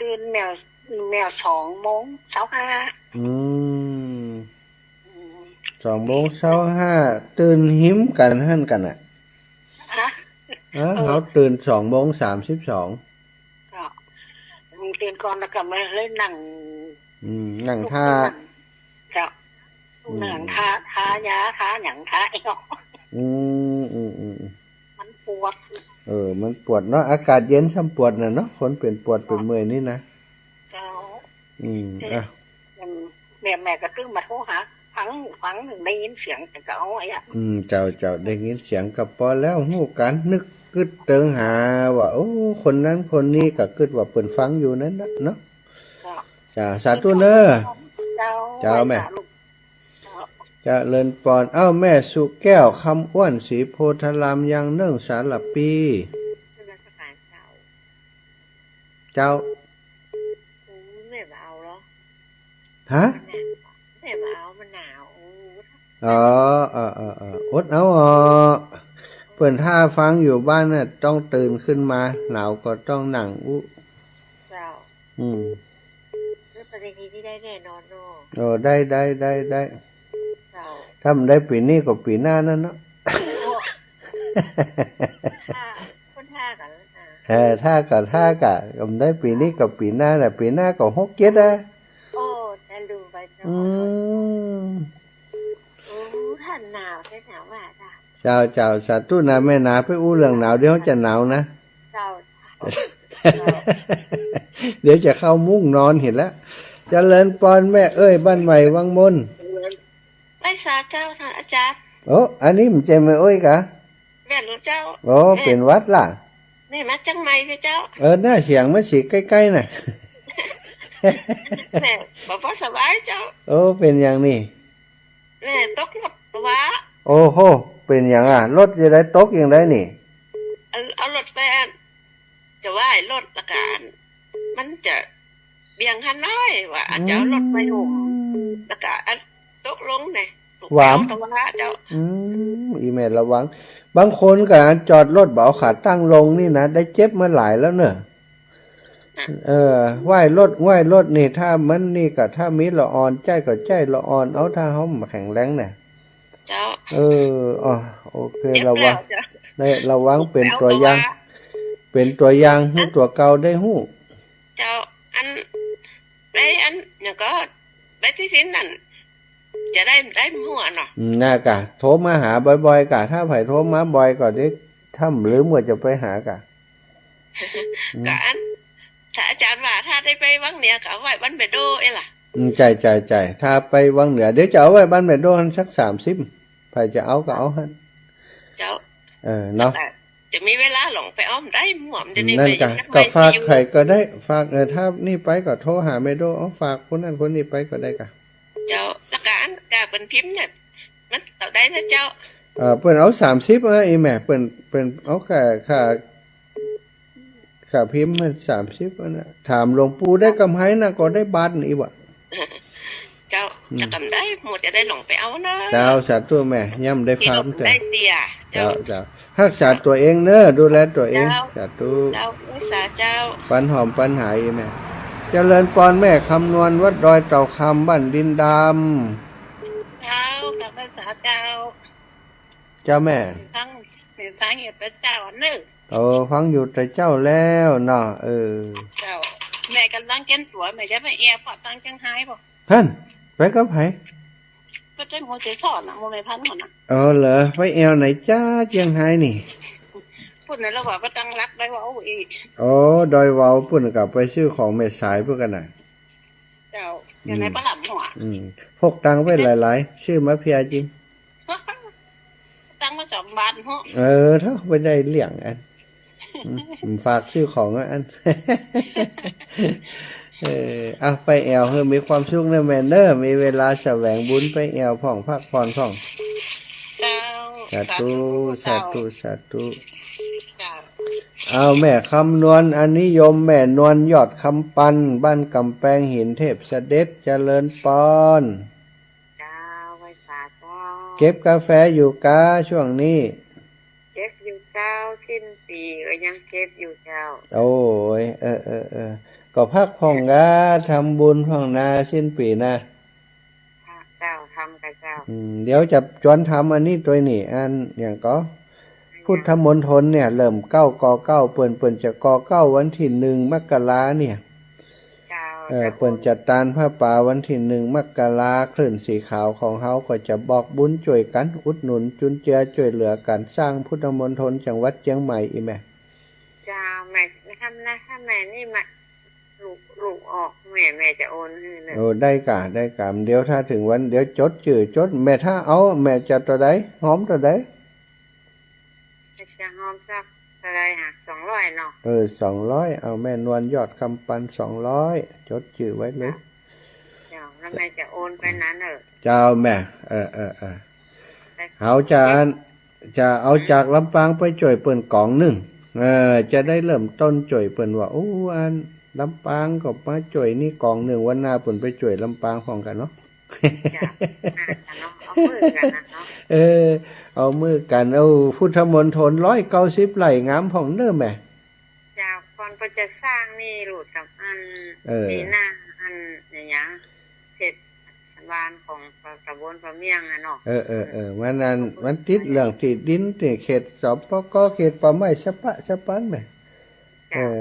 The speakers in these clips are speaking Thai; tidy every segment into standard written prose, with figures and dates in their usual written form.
ตื่นแมว2:25อืม2:25ตื่นหิมกันหั่นกันอ่ะฮะเขาตื่น2:32ก็ตื่นก่อนแล้วก็มาเลยนั่งนั่งท่าเจ้านั่งท่ายาท่าหยังท่าไอ้เนาะมันปวดมันปวดเนาะอากาศเย็นซ้ำปวดน่ะเนาะคนเป็นปวดเป็นเมื่อยนี่นะเจ้าแม่ก็ตึ้งมาโทรหาฟังได้ยินเสียงแต่ก็เอาไว้เจ้าได้ยินเสียงก็พอแล้วฮู้กันนึกกึดเติงหาว่าโอ้คนนั้นคนนี้ก็กึดว่าเพิ่นฟังอยู่นั้นนะเนาะจ้าสาธุเด้อเจ้าแม่จะเลินปอนแม่สุแก้วคำอ้วนศรีโพธารามยังเนื่องสารปีเจ้าแม่เอาเหรอฮะแม่เอามันหนาวอดเอาเปิ่นถ้าฟังอยู่บ้านน่ะต้องตื่นขึ้นมาหนาวก็ต้องนั่งเจ้าแล้วประเด็นที่ได้แน่นอนเนาะได้ถ้ามันได้ปีนี้ก็ปีหน้านั่นเนาะถ้ากะมันได้ปีนี้กับปีหน้าน่ะปีหน้าก็67จะดูไปท่านหนาวแค่หนาวว่าเจ้าสาธุนะแม่นาไปอู้เรื่องหนาวเดี๋ยวจะหนาวนะเดี๋ยวจะเข้ามุ้งนอนเห็นแล้วเจริญปอนแม่เอ้ยบ้านใหม่วังมนไปสาเจ้าท่านอาจารย์อันนี้มันเจมเอ้ยกะแม่รู้เจ้าเป็นวัดล่ะนี่มาจังไหมพี่เจ้าหน้าเสียงมันสิใกล้ๆน่ะแม่บ่สบายเจ้าเป็นอย่างนี้แม่ตกรถวะโอ้โหเป็นอย่างรถจะได้ตกอย่างไรนี่เอารถไปจะว่ารถละกันมันจะเบี่ยงหันน้อยว่าจะเอารถไปหุ่มละกันตกลงเนี่ยหวามตะวันเจ้าอีเมลระวังบางคนก็จอดรถเบาขาตั้งลงนี่นะได้เจ็บมาหลายแล้วเนอะไหว้รถนี่ถ้ามันนี่ก็ถ้ามีละอ่อนใจก็ใจละอ่อนเอาถ้าเฮามาแข็งแรงเนี่ยเจ้าโอเคระวังระวังเป็นตัวอย่างให้ตัวเก่าได้ฮู้เจ้าอันอย่างก็ได้ที่สิ้นนั่นจะได้หัวเนาะน่ากะโทรมาหาบ่อยๆกะถ้าไผโทรมาบ่อยก็ได้ถ้าหรือเมื่อจะไปหากะกะอันถ้าอาจารย์ว่าถ้าได้ไปวังเหนือก็ไว้บ้านเบโดล่ะใจถ้าไปวังเหนือเดี๋ยวจะเอาไว้บ้านเบโดหันสัก30ไผจะเอาก็เอาหั่นเจ้าเนาะจะมีเวลาหลงไปอ้อมได้หม่อมจะได้นั่นก็ฝากใครก็ได้ฝากถ้านี่ไปก็โทรหาเบโดฝากคนนั้นคนนี้ไปก็ได้กะเจ้าละกันกะเป็นพิมพ์เนี่ยมันเอาได้นะเจ้าเปิ้นเอา30อีแม่เปิ้นเอาค่าพิมพ์มัน30นะถามหลวงปู่ได้กำไรนะก็ได้บาทอีบ่เจ้าจะกำได้หมดจะได้หลงไปเอานะเจ้าสาธุแม่ย่ำได้ฟังแต่ได้เตียเจ้ารักษาตัวเองเนอะดูแลตัวเองสาธุเจ้ารักษาเจ้าปัญหอมปัญหาอีแม่เจริญปอนแม่คำนวณวัดดอยเต่าคำบ้านดินดำเจ้ากับภาษาเจ้าแม่ทั้งเหตุเจ้านึกฟังอยู่แต่เจ้าแล้วเนาะเจ้าแม่กำลังเก็นตัวแม่จะไปแอร์พอร์ตตั้งจังไห้บ่ท่านไปกับไผก็ได้โมเสสอนนะโมไม่พันคนนะเหรอไปแอวไหนจ้าเจียงไฮ้นี่พูดในระหว่างก็ตั้งรักได้ว่าอีดอยเว้าปุ่นกับไปซื้อของแม่สายเพื่อกันน่ะเจ้าอยู่ในปลาหลับหัวพกตังไว้หลายๆชื่อมะเพียจริงตังมา2 บาทหัวถ้าไปได้เลี้ยงอันฝากชื่อของอันไปแอวเพื่อมีความสุขในแมนเนอร์มีเวลาแสวงบุญไปแอวผ่องพักผ่อนผ่องสาธุเอาแม่คำนวณอันนิยมแม่นวลยอดคำปันบ้านกำแพงหินเทพเสด็จเจริญปอนไว้สาธุเก็บกาแฟอยู่กาช่วงนี้เก็บอยู่ เจ้าสิ้นปีก็ยังเก็บอยู่เจ้าโอ้ยก็พักผ่อนกะทำบุญผ่องนาสิ้นปีนะเจ้าทำกับเจ้าเดี๋ยวจะจวนทำอันนี้ตัวนี่อันอย่างก็พุทธมณฑลเนี่ยเริ่มเปิ่นจะวันที่1 มกราเนี่ยเปิ่นจัดตานผ้าป่าวันที่1 มกราคลื่นสีขาวของเฮาก็จะบอกบุญช่วยกันอุดหนุนจุนเจือช่วยเหลือกันสร้างพุทธมณฑลจังหวัดเชียงใหม่อีแม่เจ้าแม่ทำนะถ้าแม่นี่มาลูกออกแม่จะโอนให้เลยโอ้ได้กะเดี๋ยวถ้าถึงวันเดี๋ยวจดแม่ถ้าเอาแม่จะตัวใดหอมตัวใดจะหอมสักอะไรฮะ200เนาะ200เอาแม่นวลยอดคำปัน200จดชื่อไว้เลยเจ้าแล้วแม่จะโอนไปนั้นเจ้าแม่เขาจะเอาจากลำปางไปจ่วยเปิ่นกล่องหนึ่งจะได้เริ่มต้นจ่วยเปิ่นว่าโอ้อันลำปางก็มาจ่วยนี่กล่องหนึ่งวันหน้าเปิ่นไปจ่วยลำปางพร้อมกันเนาะเอามือกันนะเนาะเอามือกันเอาพุทธมณฑล190 ไร่งามของเด้อแม่จากคนก็จะสร้างนี่รูดกับอันปีหน้าอันอย่างเสร็จบ้านของตำบลปะเมียงอ่ะเนาะวันนั้นมันติดเรื่องที่ดินที่เขตสปกเขตป่าไม้สปันแม่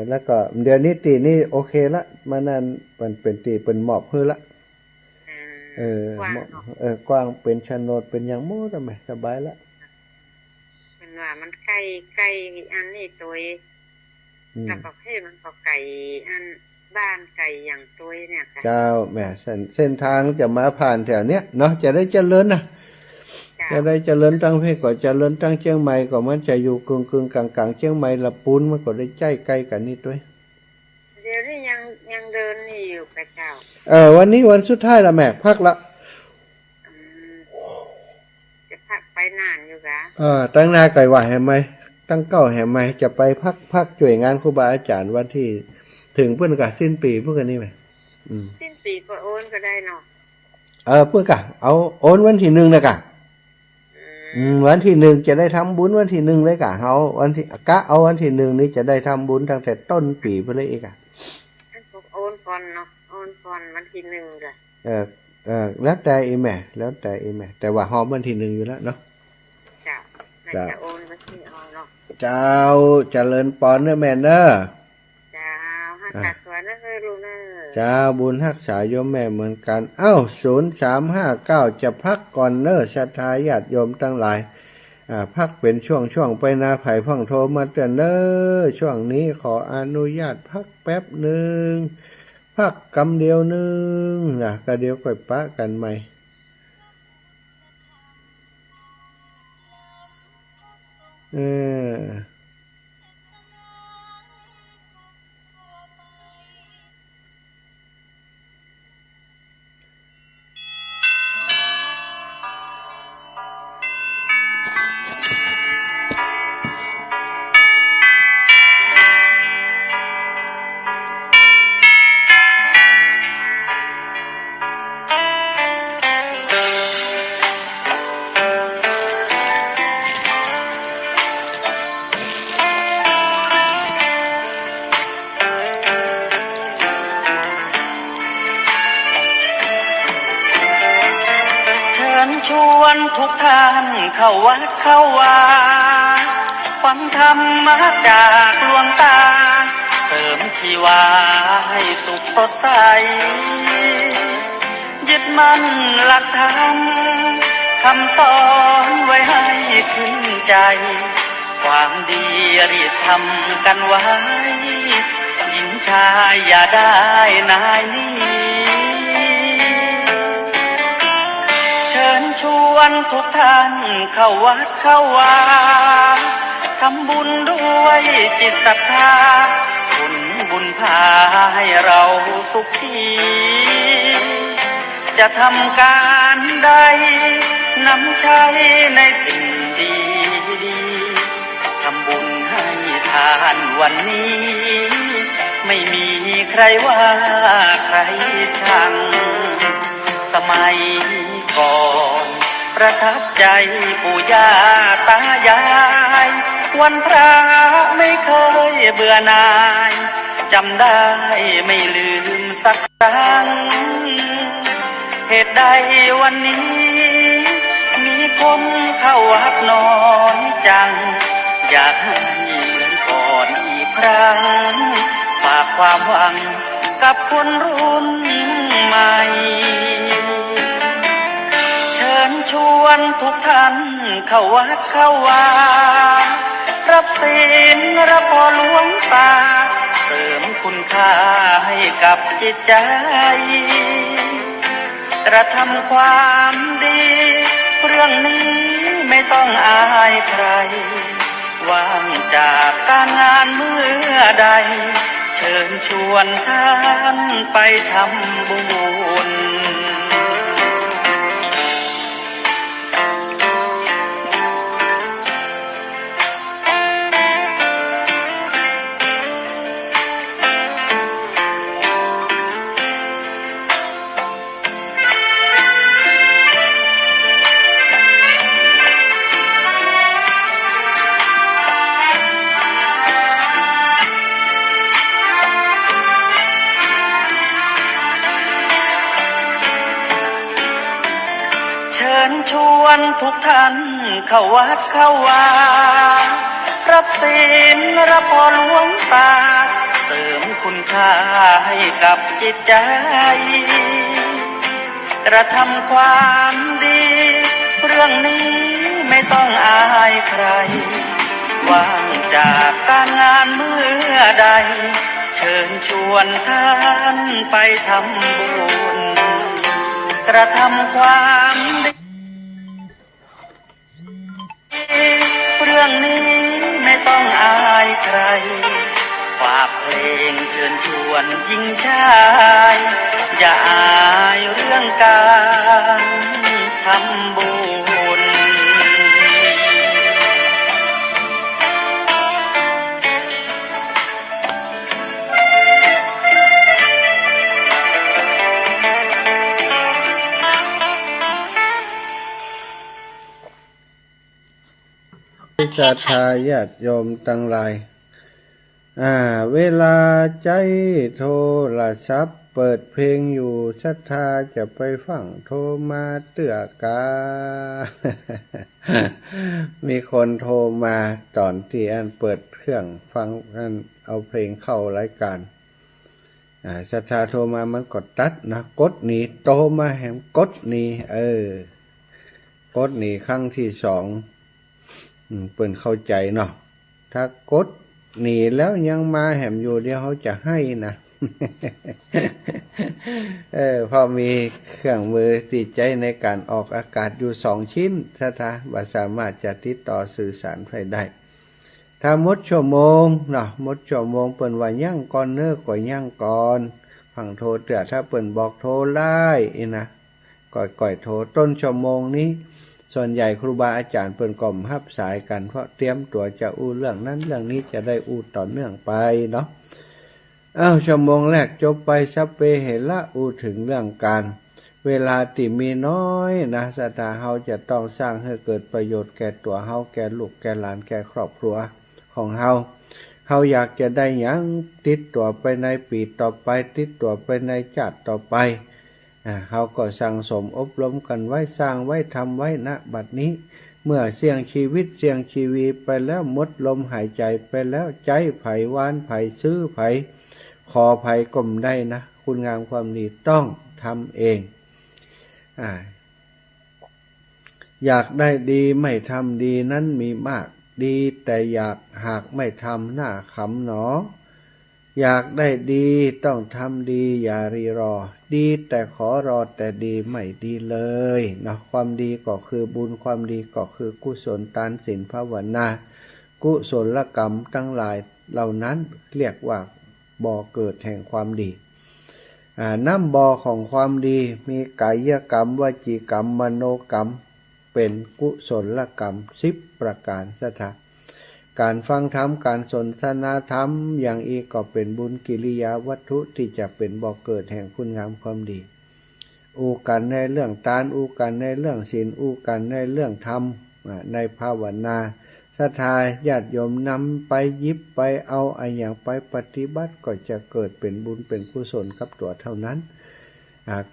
แล้วก็เดี๋ยวนี้ตีนี่โอเคละมันนั้นมันเป็นตีเป็นหมอบฮื้อละกว้างเป็นโฉนดเป็นอย่างโม้ทำไมสบายละเป็นว่ามันไกลอันนี้ตัวกับประเภทมันก็ไก่อันบ้านไก่อย่างตัวเนี่ยเจ้าแม่เส้นทางจะมาผ่านแถวเนี้ยเนาะจะได้เจริญนะจะได้เจริญตั้งเพศก็เจริญตั้งเชียงใหม่ก็มันจะอยู่กึ่งกลางเชียงใหม่ละปูนมันก็ได้ใกล้กันนิดด้วยเดี๋ยวนี้ยังเดินนี่อยู่กับเจ้าวันนี้วันสุดท้ายละแม่พักละจะพักไปนานอยู่กะตั้งหน้าไก่ว่าแห่ไหมตั้งเก้าแห่ไหมจะไปพักช่วยงานครูบาอาจารย์วันที่ถึงเพื่อนกะสิ้นปีเพื่อนนี่ไหมสิ้นปีก็โอนก็ได้เนาะเพื่อนกะเอาโอนวันที่1นะกะวันที่1จะได้ทำบุญวันที่1เลยกะเอาวันที่เอาวันที่1นี้จะได้ทำบุญตั้งแต่ต้นปีไปเลยอีกอ่ะโอนก่อนเนาะโอนก่อนวันที่1จ้ะแล้วแต่อีแม่แต่ว่าหอมวันที่1อยู่แล้วเนาะจะโอนวันที่เนาะเจ้าเจริญปอนเด้อแม่เด้อหักตัวนั่นเลยลูกเนอจ้าบุญรักษาโยมแม่เหมือนกัน0359จะพักก่อนเนอศรัทธาญาติโยมทั้งหลายพักเป็นช่วงไปนาไผ่พ่องโทรมาเตือนเนอช่วงนี้ขออนุญาตพักแป๊บหนึ่งพักกำเดียวนึงนะก็เดี๋ยวค่อยปะกันใหม่ชวนทุกท่านเข้าวัดเข้าวาฟังธรรมะจากหลวงตาเสริมชีวาให้สุขสดใสยึดมั่นหลักธรรมคำสอนไว้ให้ขึ้นใจความดีรีบทำกันไว้หญิงชายอย่าได้นายนี้เชิญชวนทุกท่านเข้าวัดเข้าวาทำบุญด้วยจิตศรัทธาบุญพาให้เราสุขีจะทำการใดนำใช้ในสิ่งดีทำบุญให้ทานวันนี้ไม่มีใครว่าใครชังสมัยก่อนประทับใจปู่ย่าตายาย วันพระไม่เคยเบื่อหน่ายจำได้ไม่ลืมสักครั้งเหตุใดวันนี้มีคนเข้าวัดน้อยจังอยากให้เหมือนก่อนอีกครั้งฝากความหวังกับคนรุ่นใหม่เชิญชวนทุกท่านเข้าวัดเข้าวารับศีลรับพรหลวงตาเสริมคุณค่าให้กับจิตใจกระทำความดีเรื่องนี้ไม่ต้องอายใครว่างจากการงานเมื่อใดเชิญชวนท่านไปทำบุญเชิญชวนทุกท่านเข้าวัดเข้าวารับศีลรับพรหลวงตาเสริมคุณค่าให้กับจิตใจกระทำความดีเรื่องนี้ไม่ต้องอายใครว่างจากการงานเมื่อใดเชิญชวนท่านไปทำบุญกระทำความดีเรื่องนี้ไม่ต้องอายใครฝากเพลงเชิญชวนหญิงชายอย่าอายเรื่องการทำบุญ ศรัทธาญาติโยมตั้งหลายเวลาใจโทรศัพท์เปิดเพลงอยู่ศรัทธาจะไปฟังโทรมาเตือกา มีคนโทรมาตอนที่อันเปิดเครื่องฟังอันเอาเพลงเข้ารายการศรัทธาโทรมามันกดตัดนะกดหนีโทรมาแหมกดหนีกดหนีครั้งที่สองเปิ่นเข้าใจเนาะถ้ากดหนีแล้วยังมาแหมอยู่เดี๋ยวเขาจะให้นะ พอมีเครื่องมือติดใจในการออกอากาศอยู่2 ชิ้นศรัทธาว่าสามารถจะติดต่อสื่อสารไปได้ถ้าหมดชั่วโมงเนาะหมดชั่วโมงเปิ่นว่ายั่งก่อนเน้อก็ยั่งก่อนฟังโทรเตือถ้าเปิ่นบอกโทรไล่นะก่อยโทรต้นชั่วโมงนี้ส่วนใหญ่ครูบาอาจารย์เปิ่นก็รับ สายกันเพราะเตรียมตัวจะอู้เรื่องนั้นเรื่องนี้จะได้อู้ต่อเนื่องไปเนาะชั่วโมงแรกจบไปสัพเพเหระอู้ถึงเรื่องการเวลาที่มีน้อยนะศรัทธาเฮาจะต้องสร้างให้เกิดประโยชน์แก่ตัวเฮาแก่ลูกแก่หลานแก่ครอบครัวของเฮาอยากจะได้หยังติดตัวไปในปีต่อไปติดตัวไปในชาติต่อไปเขาก็สั่งสมอบรมกันไว้สร้างไว้ทำไว้ณบัดนี้เมื่อเสี่ยงชีวิตเสี่ยงชีวีไปแล้วหมดลมหายใจไปแล้วใจไผ่วานไผ่ซื้อไผ่ขอไผ่ก้มได้นะคุณงามความดีต้องทำเองอยากได้ดีไม่ทำดีนั้นมีมากดีแต่อยากหากไม่ทำหน้าขำหนออยากได้ดีต้องทำดีอย่ารีรอดีแต่ขอรอแต่ดีไม่ดีเลยนะความดีก็คือบุญความดีก็คือกุศลทานศีลภาวนากุศลกรรมทั้งหลายเหล่านั้นเรียกว่าบ่อเกิดแห่งความดีน้ำบ่อของความดีมีกายกรรมวจีกรรมมโนกรรมเป็นกุศลกรรม10 ประการศรัทธาการฟังธรรมการสนทนาธรรมอย่างอีกก็เป็นบุญกิริยาวัตถุที่จะเป็นบ่อเกิดแห่งคุณงามความดีอู้กันในเรื่องทานอู้กันในเรื่องศีลอู้กันในเรื่องธรรมในภาวนาศ ศรัทธาญาติโยมนำไปยิบไปเอาไอ้อย่างไปปฏิบัติก็จะเกิดเป็นบุญเป็นกุศลกับตัวเท่านั้น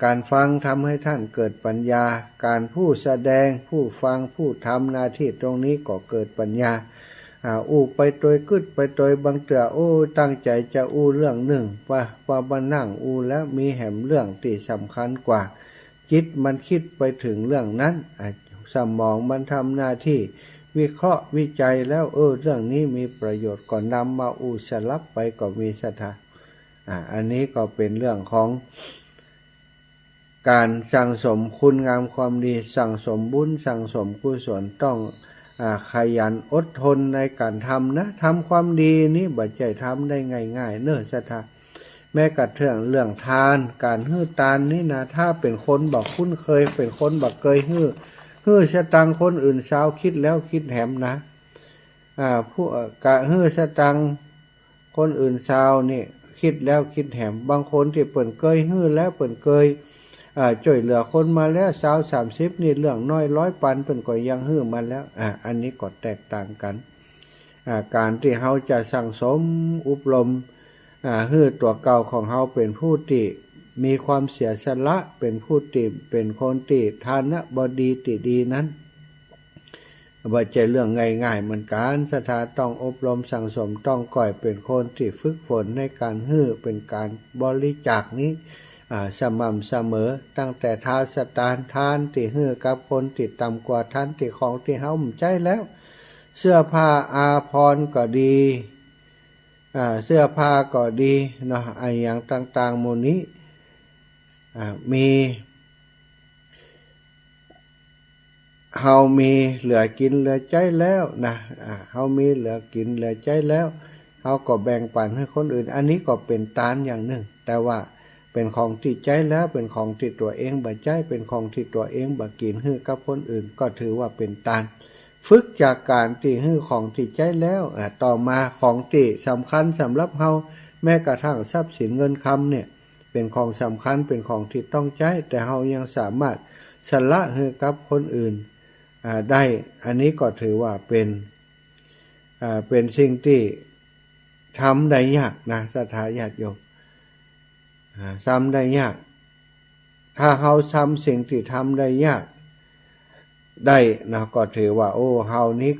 การฟังทำให้ท่านเกิดปัญญาการผู้แสดงผู้ฟังผู้ทำหน้าที่ตรงนี้ก็เกิดปัญญาอู้ไปโดยกึดไปโดยบางเตือตั้งใจจะอู้เรื่องหนึ่งว่ามานั่งอู้แล้วมีแหมเรื่องที่สำคัญกว่าจิตมันคิดไปถึงเรื่องนั้นสมองมันทำหน้าที่วิเคราะห์วิจัยแล้วเรื่องนี้มีประโยชน์ก็นำมาอู้สลับไปก็มีศรัทธาอันนี้ก็เป็นเรื่องของการสั่งสมคุณงามความดีสั่งสมบุญสั่งสมกุศลต้องขยันอดทนในการทำนะทำความดีนี้บ่ใจทำได้ง่ายๆเน้อศรัทธาแม้กระทั่งเรื่องทานการฮื้อทานนี่นะถ้าเป็นคนบอกคุ้นเคยเป็นคนบอกเคยฮื้อสตังคนอื่นเช้าคิดแล้วคิดแหมนะผู้กะฮื้อสตังคนอื่นเช้านี่คิดแล้วคิดแหมบางคนที่เปิ่นเคยฮื้อแล้วเปิ่นเคยช่วยเหลือคนมาแล้ว20-30นี่เรื่องน้อย100ปันเพิ่นก็ยังฮื้อมาแล้วอันนี้ก็แตกต่างกันการที่เฮาจะสั่งสมอบรมฮื้อตัวเก่าของเฮาเป็นผู้ที่มีความเสียสละเป็นผู้ที่เป็นคนที่ทานะบดีติดีนั้นบ่ใช่เรื่องง่ายๆเหมือนกันศรัทธาต้องอบรมสั่งสมต้องก่อยเป็นคนที่ฝึกฝนในการฮื้อเป็นการบริจาคนี้สม่ำเสมอตั้งแต่ทาสตานทานที่ฮื้อกับคนที่ต่ำกว่าท่านที่ของที่เฮาใจแล้วเสื้อผ้าอาภรณ์ก็ดีเสื้อผ้าก็ดีเนาะไอ้อย่างต่างๆหมู่นี้มีเฮามีเหลือกินเหลือใจแล้วนะเฮามีเหลือกินเหลือใจแล้วเฮาก็แบ่งปันให้คนอื่นอันนี้ก็เป็นทานอย่างหนึ่งแต่ว่าเป็นของที่ใจแล้วเป็นของที่ตัวเองบ่ใจเป็นของที่ตัวเองบ่กินให้กับคนอื่นก็ถือว่าเป็นทานฝึกจากการที่ฮื้อของที่ใจแล้วต่อมาของที่สำคัญสำหรับเฮาแม้กระทั่งทรัพย์สินเงินคำเนี่ยเป็นของสำคัญเป็นของที่ต้องใช้แต่เฮายังสามารถสละให้กับคนอื่นได้อันนี้ก็ถือว่าเป็นสิ่งที่ทำได้ยากนะศรัทธาญาติโยมทำได้ยากถ้าเฮาทำสิ่งที่ทำได้ยากได้นะก็ถือว่าเฮานี้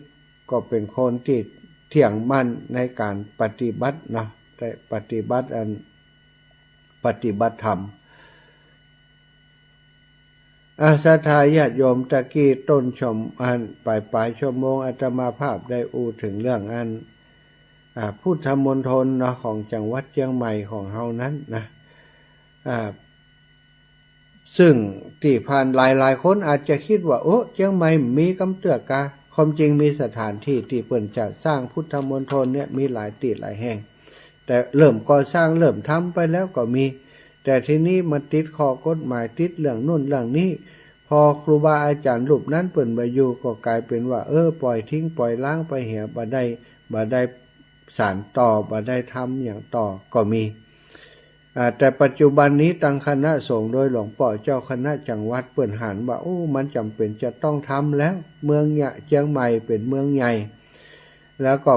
ก็เป็นคนที่เที่ยงมั่นในการปฏิบัตินะแต่ปฏิบัติธรรมศรัทธาญาติโยมตะกี้ต้นชมปลายชั่วโมงอาตมาภาพได้ถึงเรื่องพุทธมณฑลเนาะของจังหวัดเชียงใหม่ของเฮานั้นนะซึ่งที่ผ่านหลายคนอาจจะคิดว่าเชียงใหม่มีกำเตือกาความจริงมีสถานที่ที่เพิ่นจะสร้างพุทธมณฑลเนี่ยมีหลายที่หลายแห่งแต่เริ่มก่อสร้างเริ่มทำไปแล้วก็มีแต่ทีนี้มันติดข้อกฎหมายติดเรื่องนู่นเรื่องนี้พอครูบาอาจารย์รูปนั้นเปิ่นมาอยู่ก็กลายเป็นว่าปล่อยทิ้งปล่อยล้างไปเหี่ยบ่ได้สานต่อบ่ได้ทำอย่างต่อก็มีแต่ปัจจุบันนี้ตั้งคณะสงฆ์โดยหลวงพ่อเจ้าคณะจังหวัดเปิ่นหันว่ามันจำเป็นจะต้องทำแล้วเมืองเชียงใหม่เป็นเมืองใหญ่แล้วก็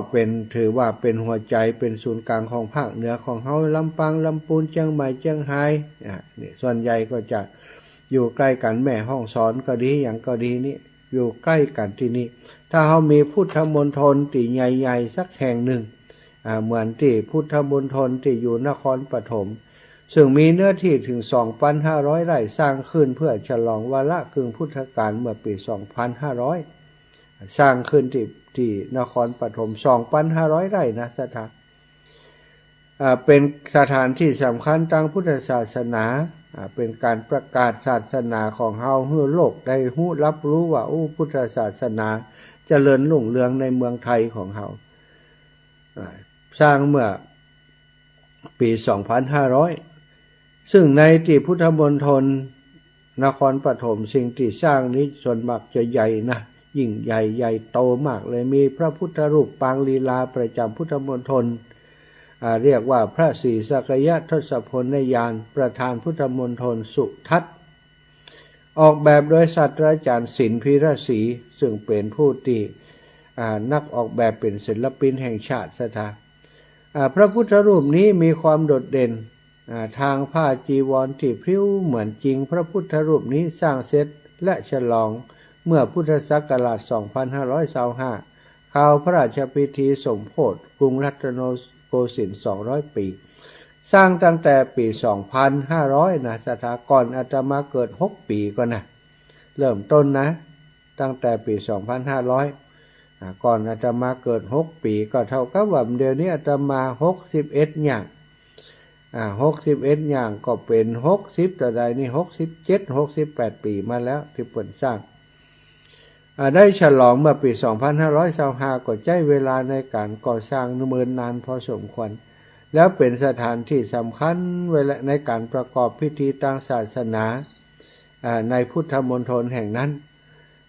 ถือว่าเป็นหัวใจเป็นศูนย์กลางของภาคเหนือของเฮาลำปางลำพูนเชียงใหม่เชียงรายนี่ส่วนใหญ่ก็จะอยู่ใกล้กันแม่ห้องสอนก็ดีอย่างก็ดีนี่อยู่ใกล้กันที่นี่ถ้าเฮามีพุทธมณฑลที่ใหญ่ๆสักแห่งหนึ่งเหมือนที่พุทธมณฑลที่อยู่นครปฐมซึ่งมีเนื้อที่ถึง 2,500 ไร่สร้างขึ้นเพื่อฉลองวาระกึ่งพุทธกาลเมื่อปี 2,500 สร้างขึ้นที่นครปฐม 2,500 ไร่นะสถานเป็นสถานที่สำคัญทางพุทธศาสนาเป็นการประกาศศาสนาของเฮาให้โลกได้รับรู้ว่าพุทธศาสนาเจริญรุ่งเรืองในเมืองไทยของเฮาสร้างเมื่อปี 2,500 ซึ่งในที่พุทธมณฑลนครปฐมสิ่งที่สร้างนี้ส่วนมากจะใหญ่นะยิ่งใหญ่โตมากเลยมีพระพุทธรูปปางลีลาประจำพุทธมณฑลเรียกว่าพระศรีสักยะทศพลยานประธานพุทธมณฑลสุทัศน์ออกแบบโดยศาสตราจารย์ศิลป์พิรศรีซึ่งเป็นผู้ที่ นักออกแบบเป็นศิลปินแห่งชาติสถาพระพุทธรูปนี้มีความโดดเด่นทางผ้าจีวรที่พริ้วเหมือนจริงพระพุทธรูปนี้สร้างเสร็จและฉลองเมื่อพุทธศักราช 2525 ข่าวพระราชพิธีสมโภชกรุงรัตนโกสินทร์ 200 ปี สร้างตั้งแต่ปี 2500 นะสถาก่อนอาตมาเกิด 6 ปีก่อนนะเริ่มต้นนะตั้งแต่ปี 2500 ก่อนอาตมาเกิด 6 ปีก็เท่ากับว่าเดี๋ยวนี้อาตมา 61 อย่าง61 อย่างก็เป็น 60 แต่ใดนี่ 67 68 ปีมาแล้วที่เปิดสร้างได้ฉลองเมื่อปี 2525 ก็ใช้เวลาในการก่อสร้างเนิ่นนานพอสมควรแล้วเป็นสถานที่สำคัญเวลาในการประกอบพิธีทางศาสนาในพุทธมณฑลแห่งนั้น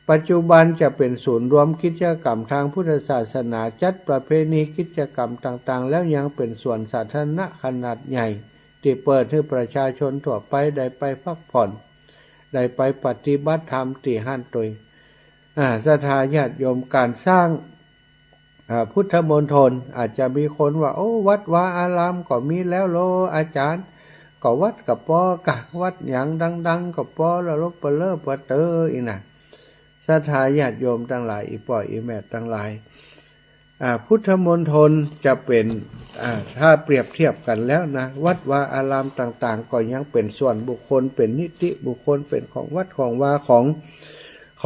ปัจจุบันจะเป็นศูนย์รวมกิจกรรมทางพุทธศาสนาจัดประเพณีกิจกรรมต่างๆแล้วยังเป็นส่วนสาธารณะขนาดใหญ่ที่เปิดให้ประชาชนทั่วไปได้ไปพักผ่อนได้ไปปฏิบัติธรรมที่ห้านตุยศรัทธาญาติโยมการสร้างพุทธมณฑลอาจจะมีคนว่าโอ้วัดวาอารามก็มีแล้วโลอาจารย์ก็วัดกับปอกะวัดอย่างดังๆกับปอแล้วลบเปเลอปะเตออีน่ะศรัทธาญาติโยมทั้งหลายอีป่อยอีแม่ทั้งหลายพุทธมณฑลจะเป็นถ้าเปรียบเทียบกันแล้วนะวัดวาอารามต่างๆก็ยังเป็นส่วนบุคคลเป็นนิติบุคคลเป็นของวัดของวาขอ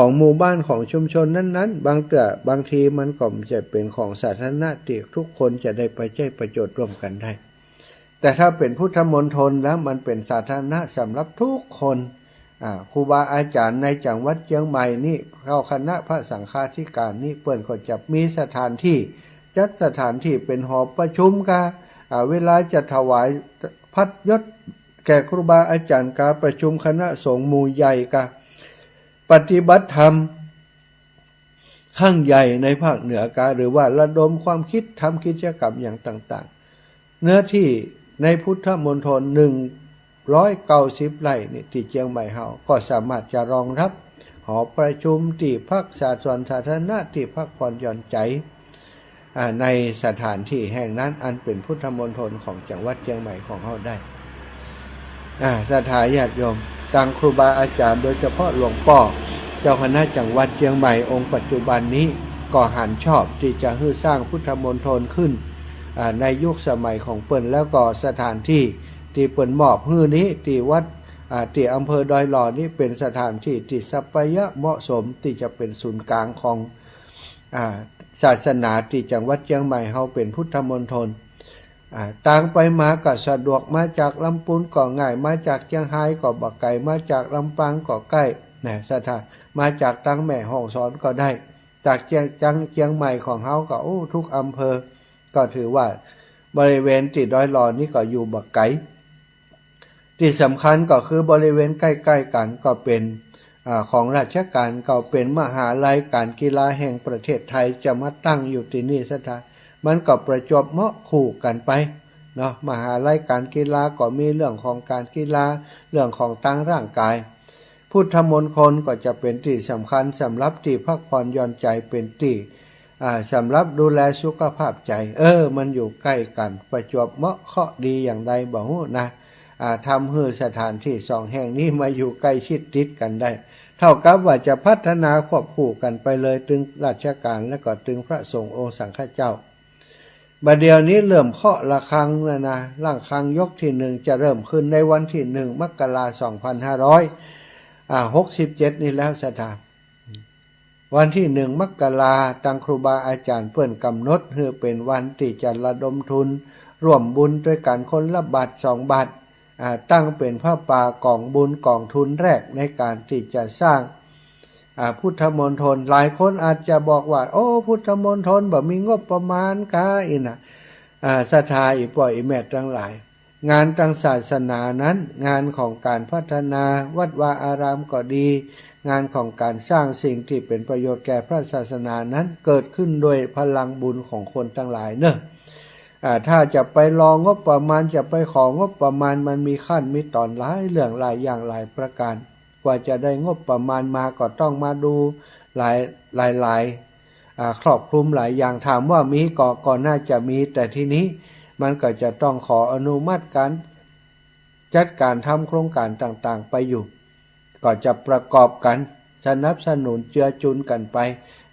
งหมู่บ้านของชุมชนนั้นๆบางทีมันก็จะเป็นของสาธารณะที่ทุกคนจะได้ไปใช้ประโยชน์ร่วมกันได้แต่ถ้าเป็นพุทธมณฑลแล้วมันเป็นสาธารณะสำหรับทุกคนครูบาอาจารย์ในจังหวัดเชียงใหม่นี่เข้าคณะพระสังฆาธิการนี่เปิ้นก็จะมีสถานที่จัดสถานที่เป็นหอประชุมกันเวลาจะถวายพัดยศแก่ครูบาอาจารย์การประชุมคณะสงฆ์หมู่ใหญ่กันปฏิบัติธรรมข้างใหญ่ในภาคเหนือกาหรือว่าระดมความคิดทำกิจกรรมอย่างต่างๆเนื้อที่ในพุทธมณฑล190 ไร่นี่ที่เชียงใหม่เฮาก็สามารถจะรองรับหอประชุมที่พักสาธารณะที่พักผ่อนหย่อนใจในสถานที่แห่งนั้นอันเป็นพุทธมณฑลของจังหวัดเชียงใหม่ของเฮาได้ศรัทธาญาติโยมต่างครูบาอาจารย์โดยเฉพาะหลวงพ่อเจ้าคณะจังหวัดเชียงใหม่องค์ปัจจุบันนี้ก็หันชอบที่จะให้สร้างพุทธมณฑลขึ้นในยุคสมัยของเปิ้นแล้วก็สถานที่ที่เปิ้นมอบฮื้อนี้ที่วัดที่อำเภอดอยหล่อนี้เป็นสถานที่ที่สัปยะเหมาะสมที่จะเป็นศูนย์กลางของศาสนาที่จังหวัดเชียงใหม่เฮาเป็นพุทธมณฑลต่างไปมาก็สะดวกมาจากลำพูนก็ง่ายมาจากเชียงรายก็บ่ไกลมาจากลำปางก็ใกล้นะสถานมาจากตั้งแม่ฮ่องสอนก็ได้จากเชียงใหม่ของเฮาก็ทุกอำเภอก็ถือว่าบริเวณที่ดอยหล่อนี้ก็อยู่บ่ไกลที่สำคัญก็คือบริเวณใกล้ๆกันก็เป็นของราชการก็เป็นมหาลัยการกีฬาแห่งประเทศไทยจะมาตั้งอยู่ที่นี่สถานมันก็ประจวบเหมาะคู่กันไปเนาะมหาลัยการกีฬาก็มีเรื่องของการกีฬาเรื่องของตั้งร่างกายพุทธมณฑลก็จะเป็นที่สำคัญสำหรับที่พักผ่อนหย่อนใจเป็นที่สำหรับดูแลสุขภาพใจมันอยู่ใกล้กันประจวบเหมาะเคาะดีอย่างใดบ่ฮู้นะทำให้สถานที่สองแห่งนี้มาอยู่ใกล้ชิดติดกันได้เท่ากับว่าจะพัฒนาควบคู่กันไปเลยถึงราชการและก็ถึงพระสงฆ์องค์สังฆเจ้าบัดเดี๋ยวนี้เริ่มเคาะระฆังแล้วนะระฆังยกที่1จะเริ่มขึ้นในวันที่1 มกราคม 2567นี่แล้วสถานวันที่1 มกราคมทางครูบาอาจารย์เพิ่นกำหนดให้เป็นวันที่จะระดมทุนร่วมบุญด้วยกันคนละบาท2 บาทตั้งเป็นพระป่ากองบุญกองทุนแรกในการที่จะสร้างพุทธมณฑลหลายคนอาจจะบอกว่าพุทธมณฑลบ่มีงบประมาณกะอินะศรัทธาอีป่อยอีแม่ทั้งหลายงานทางศาสนานั้นงานของการพัฒนาวัดวาอารามก็ดีงานของการสร้างสิ่งที่เป็นประโยชน์แก่พระศาสนานั้นเกิดขึ้นโดยพลังบุญของคนทั้งหลายเนอะถ้าจะไปรองงบประมาณจะไปของงบประมาณมันมีขั้นมีตอนหลายเรื่องหลายอย่างหลายประการกว่าจะได้งบประมาณมาก็ต้องมาดูหลาย ครอบคลุมหลายอย่างถามว่ามีก็น่าจะมีแต่ทีนี้มันก็จะต้องขออนุมัติการจัดการทำโครงการต่างๆไปอยู่ก็จะประกอบกันสนับสนุนเจือจุนกันไป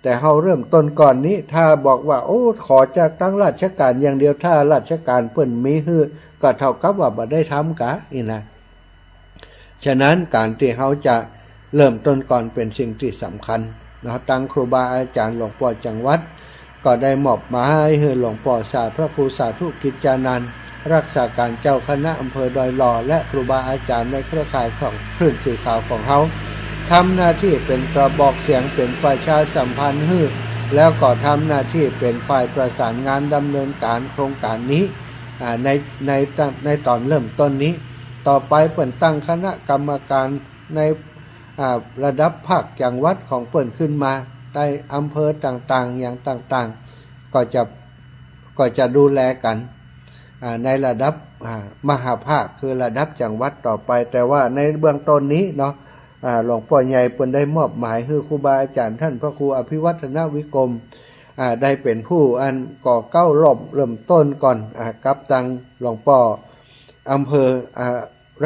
แต่เฮาเริ่มต้นก่อนนี้ถ้าบอกว่าโอ้ขอจากตั้งราชการอย่างเดียวถ้าราชการเปิ้นมีฮือก็เท่ากับว่าบ่ได้ทำกะนี่นะฉะนั้นการที่เฮาจะเริ่มต้นก่อนเป็นสิ่งที่สำคัญนะตั้งครูบาอาจารย์หลวงพ่อจังหวัดก็ได้มอบหมายให้หลวงพ่อสาพระครูสาธุกิจจานันท์รักษาการเจ้าคณะอำเภอดอยหล่อและครูบาอาจารย์ในเครือข่ายของคลื่นสีขาวของเฮาทำหน้าที่เป็นกระบอกเสียงเป็นประชาสัมพันธ์ฮื้อแล้วก็ทำหน้าที่เป็นฝ่ายประสานงานดำเนินการโครงการนี้ในตอนเริ่มต้นนี้ต่อไปเปิ่นตั้งคณะกรรมการในระดับภาคจังหวัดของเปิ่นขึ้นมาได้อำเภอต่างๆอย่างต่างๆก็จะดูแลกันในระดับมหาภาคคือระดับจังหวัดต่อไปแต่ว่าในเบื้องต้นนี้เนาะหลวงพ่อใหญ่เปิ้นได้มอบหมายให้ครูบาอาจารย์ท่านพระครูอภิวัฒนวิกรมได้เป็นผู้ก่อเก้าเริ่มต้นก่อนกับทางหลวงพ่ออำเภอ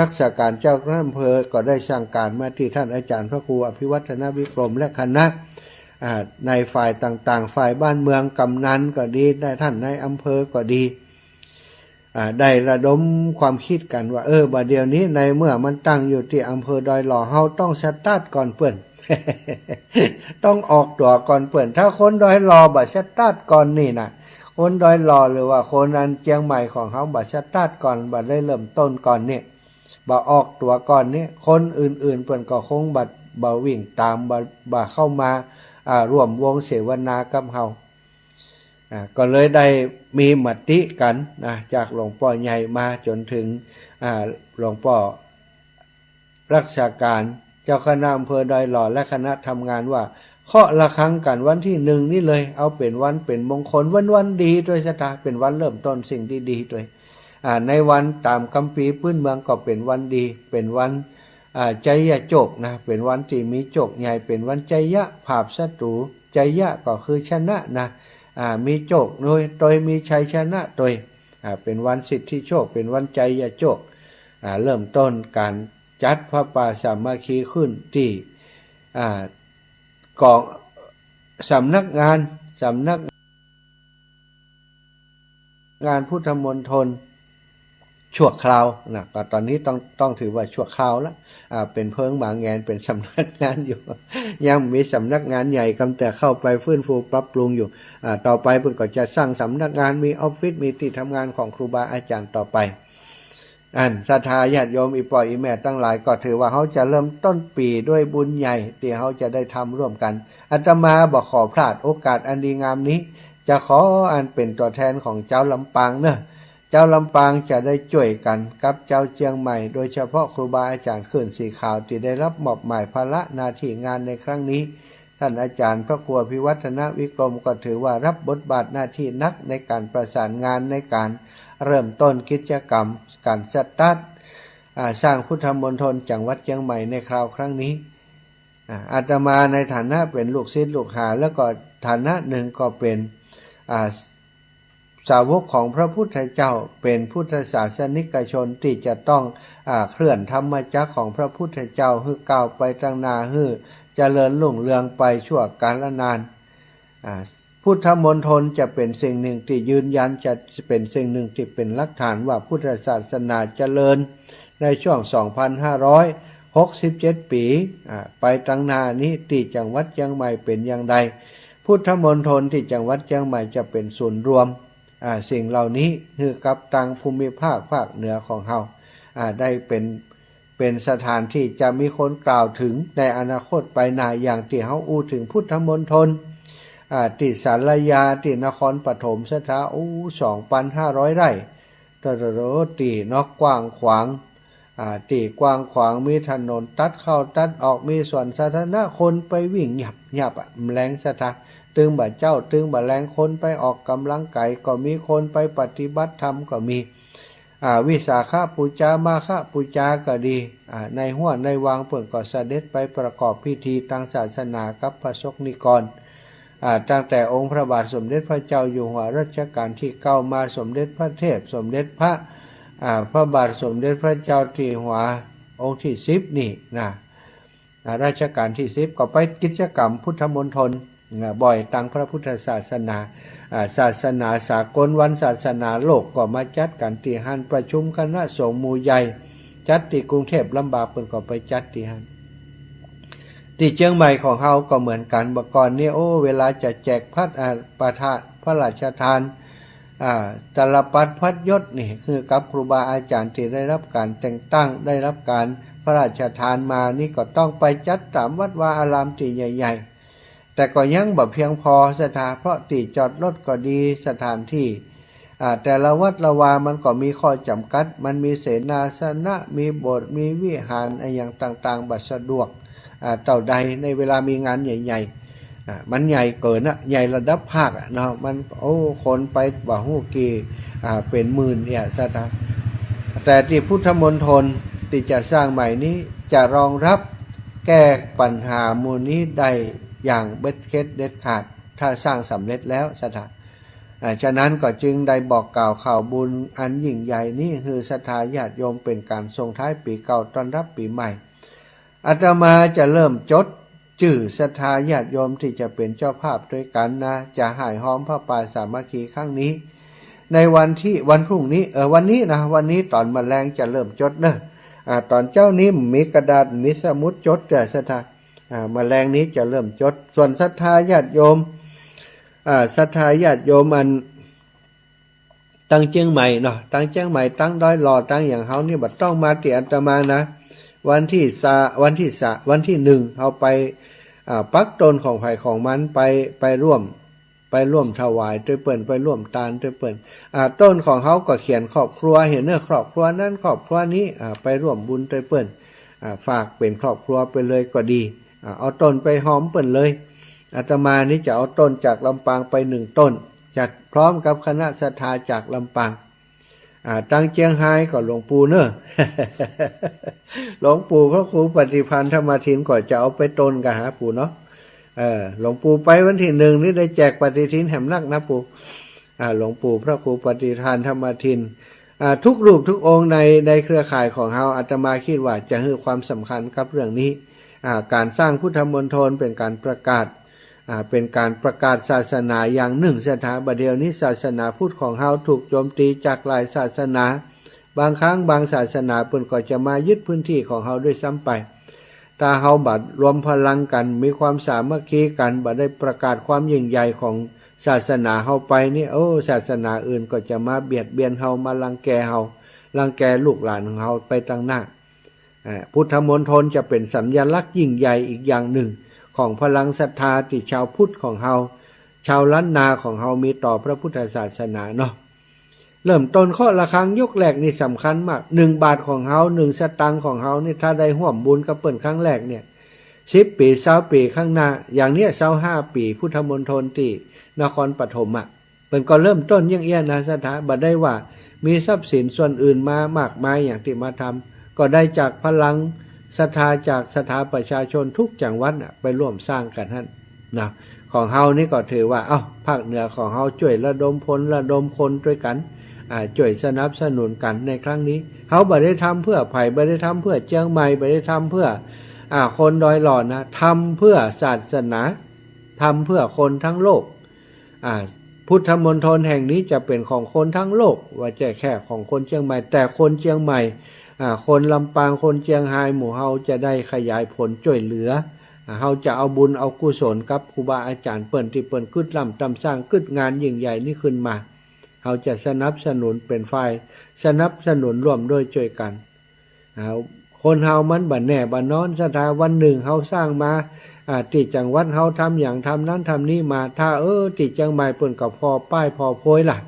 รักษาการเจ้าคณะอำเภอก็ได้สั่งการมาที่ท่านอาจารย์พระครูอภิวัฒนวิกรมและคณะในฝ่ายต่างๆฝ่ายบ้านเมืองกำนันก็ดีได้ท่านในอำเภอก็ดีได้ระดมความคิดกันว่าบัดเดี๋ยวนี้ในเมื่อมันตั้งอยู่ที่อำเภอดอยหล่อเฮาต้องสตาร์ทก่อนเปิ้น ต้องออกตัวก่อนเปิ้นถ้าคนดอยหล่อบ่สตาร์ทก่อนนี่นะคนดอยหล่อหรือว่าคนอันเชียงใหม่ของเฮาบ่สตาร์ทก่อนบ่ได้เริ่มต้นก่อนนี่บ่ออกตัวก่อนนี่คนอื่นๆเปิ้นก็คงบ่วิ่งตามบ่เข้ามาร่วมวงเสวนากับเฮาก็เลยได้มีมติกันจากหลวงพ่อใหญ่มาจนถึงหลวงพ่อรักษาการเจ้าคณะอำเภอดอยหล่อและคณะทำงานว่าเคาะระฆังกันวันที่1นี่เลยเอาเป็นวันเป็นมงคลวันดีด้วยสถาเป็นวันเริ่มต้นสิ่งดีๆด้วยในวันตามคัมภีร์พื้นเมืองก็เป็นวันดีเป็นวันใจยะโจกนะเป็นวันที่มีโจกใหญ่เป็นวันใจยะภาพศัตรูใจยะก็คือชนะนะมีโจกโดยมีชัยชนะโดยเป็นวันสิทธิโชคเป็นวันใจยะโจกเริ่มต้นการจัดพระป่าสามัคคีขึ้นที่กองสำนักงานพุทธมณฑลชั่วคราวนะตอนนี้ต้องถือว่าชั่วคราวแล้วเป็นเพิงบางแงนเป็นสำนักงานอยู่ ยังมีสำนักงานใหญ่กำแต่เข้าไปฟื้นฟูปรับปรุงอยู่ต่อไปเพิ่นก็จะสร้างสำนักงานมีออฟฟิศมีที่ทำงานของครูบาอาจารย์ต่อไปศรัทธาญาติโยมอีป่อยอีแม่ตั้งหลายก็ถือว่าเขาจะเริ่มต้นปีด้วยบุญใหญ่ที่เขาจะได้ทำร่วมกันอาตมาบอกขอพลาดโอกาสอันดีงามนี้จะขอเป็นตัวแทนของเจ้าลำปางเนอะเจ้าลำปางจะได้ช่วยกันกับเจ้าเชียงใหม่โดยเฉพาะครูบาอาจารย์ขึ้นสีขาวที่ได้รับมอบหมายภาระหน้าที่งานในครั้งนี้ท่านอาจารย์พระครูอภิวัฒนวิกรมก็ถือว่ารับบทบาทหน้าที่นักในการประสานงานในการเริ่มต้นกิจกรรมการสตาร์ทสร้างพุทธมณฑลจังหวัดเชียงใหม่ในคราวครั้งนี้อาตมาในฐานะเป็นลูกศิษย์ลูกหาแล้วก็ฐานะหนึ่งก็เป็นสาวกของพระพุทธเจ้าเป็นพุทธศาสนิกชนที่จะต้องเคลื่อนธรรมจักรของพระพุทธเจ้าให้ก้าวไปตั้งหน้าให้เจริญรุ่งเรืองไปชั่วกาลนานพุทธมณฑลจะเป็นสิ่งหนึ่งที่ยืนยันจะเป็นสิ่งหนึ่งที่เป็นหลักฐานว่าพุทธศาสนาเจริญในช่วง 2,567 ปีไปตั้งหน้านี้ที่จังหวัดเชียงใหม่เป็นอย่างใดพุทธมณฑลที่จังหวัดเชียงใหม่จะเป็นศูนย์รวมสิ่งเหล่านี้คือกับทางภูมิภาคภาคเหนือของเฮาได้เป็นสถานที่จะมีคนกล่าวถึงในอนาคตไปหน้าอย่างที่เฮาอู้ถึงพุทธมณฑลที่สารยาที่นครปฐมสถา2,500 ไร่ตโรตีนอกกว้างขวางตีกว้างขวางมีถนนตัดเข้าตัดออกมีสวนสาธารณะคนไปวิ่งหยับแมลงสถาตึงบ่เจ้าตึงบ่แรงคนไปออกกำลังกายก็มีคนไปปฏิบัติธรรมก็มีวิสาขบูชามาฆบูชาก็ดีในห้วในวังเปิ่นก็เสด็จไปประกอบพิธีทางศาสนากับพระสงฆ์นิกร ตั้งแต่องค์พระบาทสมเด็จพระเจ้าอยู่หัวรัชกาลที่9มาสมเด็จพระเทพสมเด็จพระบาทสมเด็จพระเจ้าที่หัวองค์ที่10นี่นะรัชกาลที่10ก็ไปกิจกรรมพุทธมณฑลบ่อยตั้งพระพุทธศาสนาศาสนาสากลวันศาสนาโลกก็มาจัดกันที่ฮั่นประชุมคณะสงฆ์หมู่ใหญ่จัดที่กรุงเทพลำบากเพิ่นก็ไปจัดที่ฮั่นที่เชียงใหม่ของเฮาก็เหมือนกันเมื่อก่อนนี่เวลาจะแจกพัดประทานพระราชทานตลปัดพัดยศนี่คือกับครูบาอาจารย์ที่ได้รับการแต่งตั้งได้รับการพระราชทานมานี่ก็ต้องไปจัดตามวัดวาอารามที่ใหญ่ๆแต่ก็ยังบ่เพียงพอสถานเพราะที่จอดรถก็ดีสถานที่แต่ละวัดละวามันก็มีข้อจำกัดมันมีเสนาสนะมีโบสถ์มีวิหารอย่างต่างๆบัดสะดวกเต่าใดในเวลามีงานใหญ่ๆมันใหญ่เกินใหญ่ระดับภาคเนาะมันคนไปบ่ฮู้กี่เป็นหมื่นเนี่ยสถานแต่ที่พุทธมณฑลที่จะสร้างใหม่นี้จะรองรับแก้ปัญหาหมู่นี้ได้อย่างเบ็ดเข็ดเด็ดขาดถ้าสร้างสำเร็จแล้วสถานฉะนั้นก็จึงได้บอกกล่าวข่าวบุญอันยิ่งใหญ่นี้คือศรัทธาญาติโยมเป็นการส่งท้ายปีเก่าต้อนรับปีใหม่อาตมาจะเริ่มจดชื่อศรัทธาญาติโยมที่จะเป็นเจ้าภาพด้วยกันนะจะหายหอมพระป่าสามัคคีครั้งนี้ในวันพรุ่งนี้วันนี้นะวันนี้ตอนมแมลงจะเริ่มจดเนอะตอนเจ้านี้มีกระดาษมีสมุดจดแต่ศรัทธามแมลงนี้จะเริ่มจดส่วนศรัทธาญาติโยมศรัทธาญาติโยมอันตั้งเชียงใหม่เนาะตั้งเชียงใหม่ตั้งดอยหล่อตั้งอย่างเฮานี่บัดต้องมาที่อาตมานะวันที่1เฮาไปปักต้นของไผ่ของมันไปร่วมถวายด้วยเปิ้นไปร่วมตานด้วยเปิ้นต้นของเฮาก็เขียนครอบครัวเห็นเนอะครอบครัวนั้นครอบครัวนี้ไปร่วมบุญด้วยเปิ้นฝากเป็นครอบครัวไปเลยก็ดีเอาต้นไปหอมเปิ้นเลยอาตมานี่จะเอาต้นจากลำปางไป1ต้นจัดพร้อมกับคณะศรัทธาจากลำปางตั้งเจียงไฮ้ก็หลวงปู่เนอะหลวงปู่พระครูปฏิพันธ์ธรรมทินก็จะเอาไปต้นกันหาปู่เนาะหลวงปู่ไปวันที่1นี่ได้แจกปฏิทินแห่มนักนะปู่หลวงปู่พระครูปฏิพันธ์ธรรมทินทุกรูปทุกองค์ในเครือข่ายของเฮาอาตมาคิดว่าจะให้ความสำคัญกับเรื่องนี้การสร้างพุทธมณฑลเป็นการประกาศศาสนาอย่างหนึ่งสถาบันเดียวนี้ศาสนาพุทธของเฮาถูกโจมตีจากหลายศาสนาบางครั้งบางศาสนาเพิ่นก็จะมายึดพื้นที่ของเฮาด้วยซ้ำไปถ้าเฮาบัดรวมพลังกันมีความสามัคคีกันบัดได้ประกาศความยิ่งใหญ่ของศาสนาเฮาไปนี่ศาสนาอื่นก็จะมาเบียดเบียนเฮามารังแกเฮารังแกลูกหลานของเฮาไปตั้งหน้าพุทธมณฑลจะเป็นสัญลักษณ์ยิ่งใหญ่อีกอย่างหนึ่งของพลังศรัทธาที่ชาวพุทธของเฮาชาวล้านนาของเฮามีต่อพระพุทธศาสนาเนาะเริ่มต้นข้อละครั้งยกแรกนี่สำคัญมาก1 บาทของเฮา1 สตางค์ของเฮานี่ถ้าได้ร่วมบุญกับเปิ้นครั้งแรกเนี่ย10 ปี20 ปีข้างหน้าอย่างเนี้ย25 ปีพุทธมณฑลที่นครปฐมเปิ้นก็เริ่มต้นอย่างเอี้ยนะศรัทธาบ่ได้ว่ามีทรัพย์สินส่วนอื่นมามากมายอย่างที่มาทำก็ได้จากพลังศรัทธาจากศรัทธาประชาชนทุกจังหวัดไปร่วมสร้างกันท่านนะของเฮานี่ก็ถือว่าภาคเหนือของเฮาช่วยระดมพลระดมคนด้วยกันช่วยสนับสนุนกันในครั้งนี้เฮาบ่ได้ทำเพื่อไผ่บ่ได้ทำเพื่อเชียงใหม่บ่ได้ทำเพื่อคนดอยหล่อนะทำเพื่อศาสนาทำเพื่อคนทั้งโลกพุทธมณฑลแห่งนี้จะเป็นของคนทั้งโลกว่าจะแค่ของคนเชียงใหม่แต่คนเชียงใหม่คนลำปางคนเชียงรายหมู่เฮาจะได้ขยายผลช่วยเหลือเฮาจะเอาบุญเอากุศลกับครูบาอาจารย์เปิ้นที่เปิ้นกึดล้ำตำสร้างกึดงานยิ่งใหญ่นี้ขึ้นมาเฮาจะสนับสนุนเป็นฝ่ายสนับสนุนร่วมด้วยช่วยกันคนเฮามันบ่แน่บ่นอนสถาวันหนึ่งเฮาสร้างมาที่จังหวัดเฮาทำอย่างทำนั้นทำนี้มาถ้าที่เชียงใหม่เปิ้นก็พอป้ายพอโพยล่ะ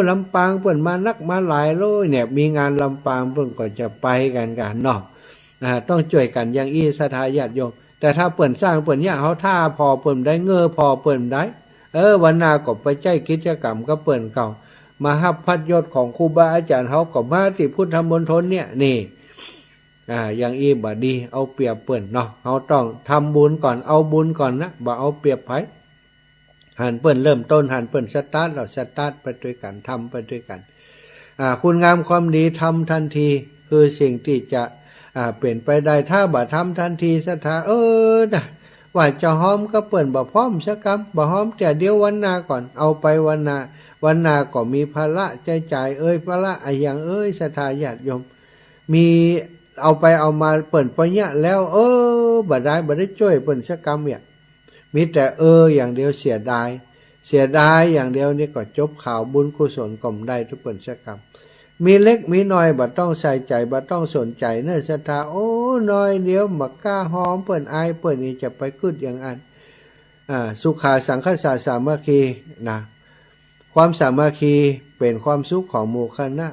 ลำปางเปิ้นมานักมาหลายโลยเนี่ยมีงานลำปางเปิ้นก็จะไปกันเนาะต้องช่วยกันอย่างอีศรัทธาญาติโยมแต่ถ้าเปิ้นสร้างเปิ้นอย่างเฮาท่าพอเปิ้นได้เงอพอเปิ้นได้วันหน้าก็ไปใจกิจกรรมก็เปิ้นเก่ามารับพัดยศของครูบาอาจารย์เฮาก็มาที่พุทธมณฑลเนี่ยนี่อย่างอีบ่ดีเอาเปรียบเปิ้นเนาะเฮาต้องทำบุญก่อนเอาบุญก่อนนะบ่เอาเปรียบไผ หันเปิ้นเริ่มต้นหันเปิ้นสตาร์ทเราสตาร์ทไปด้วยกันทำไปด้วยกันคุณงามความดีทำทันทีคือสิ่งที่จะเปลี่ยนไปได้ถ้าบ่ทำทันทีสถานะว่าจะหอมก็เปิ้นบ่พร้อมสักคำบ่หอมแต่เดี๋ยววันหน้าก่อนเอาไปวันหน้าก็มีภาระใจจ่ายภาระอย่างสถาญาติโยมมีเอาไปเอามาเปิ้นปัญญะแล้วบ่ได้ช่วยเปิ้นสักคำเนี่ยมีแต่อย่างเดียวเสียดายอย่างเดียวนี่ก็จบข่าวบุญกุศลก็ไม่ได้ทุกเปิ้นสักคำมีเล็กมีน้อยบ่ต้องใส่ใจบ่ต้องสนใจเนื้อศรัทธาน้อยเดียวมากล้าหอมเปิ้นอายเปิ้นนี่จะไปกึดอย่างอันสุขาสังคสะสามัคคีนะความสามัคคีเป็นความสุขของหมู่คณะ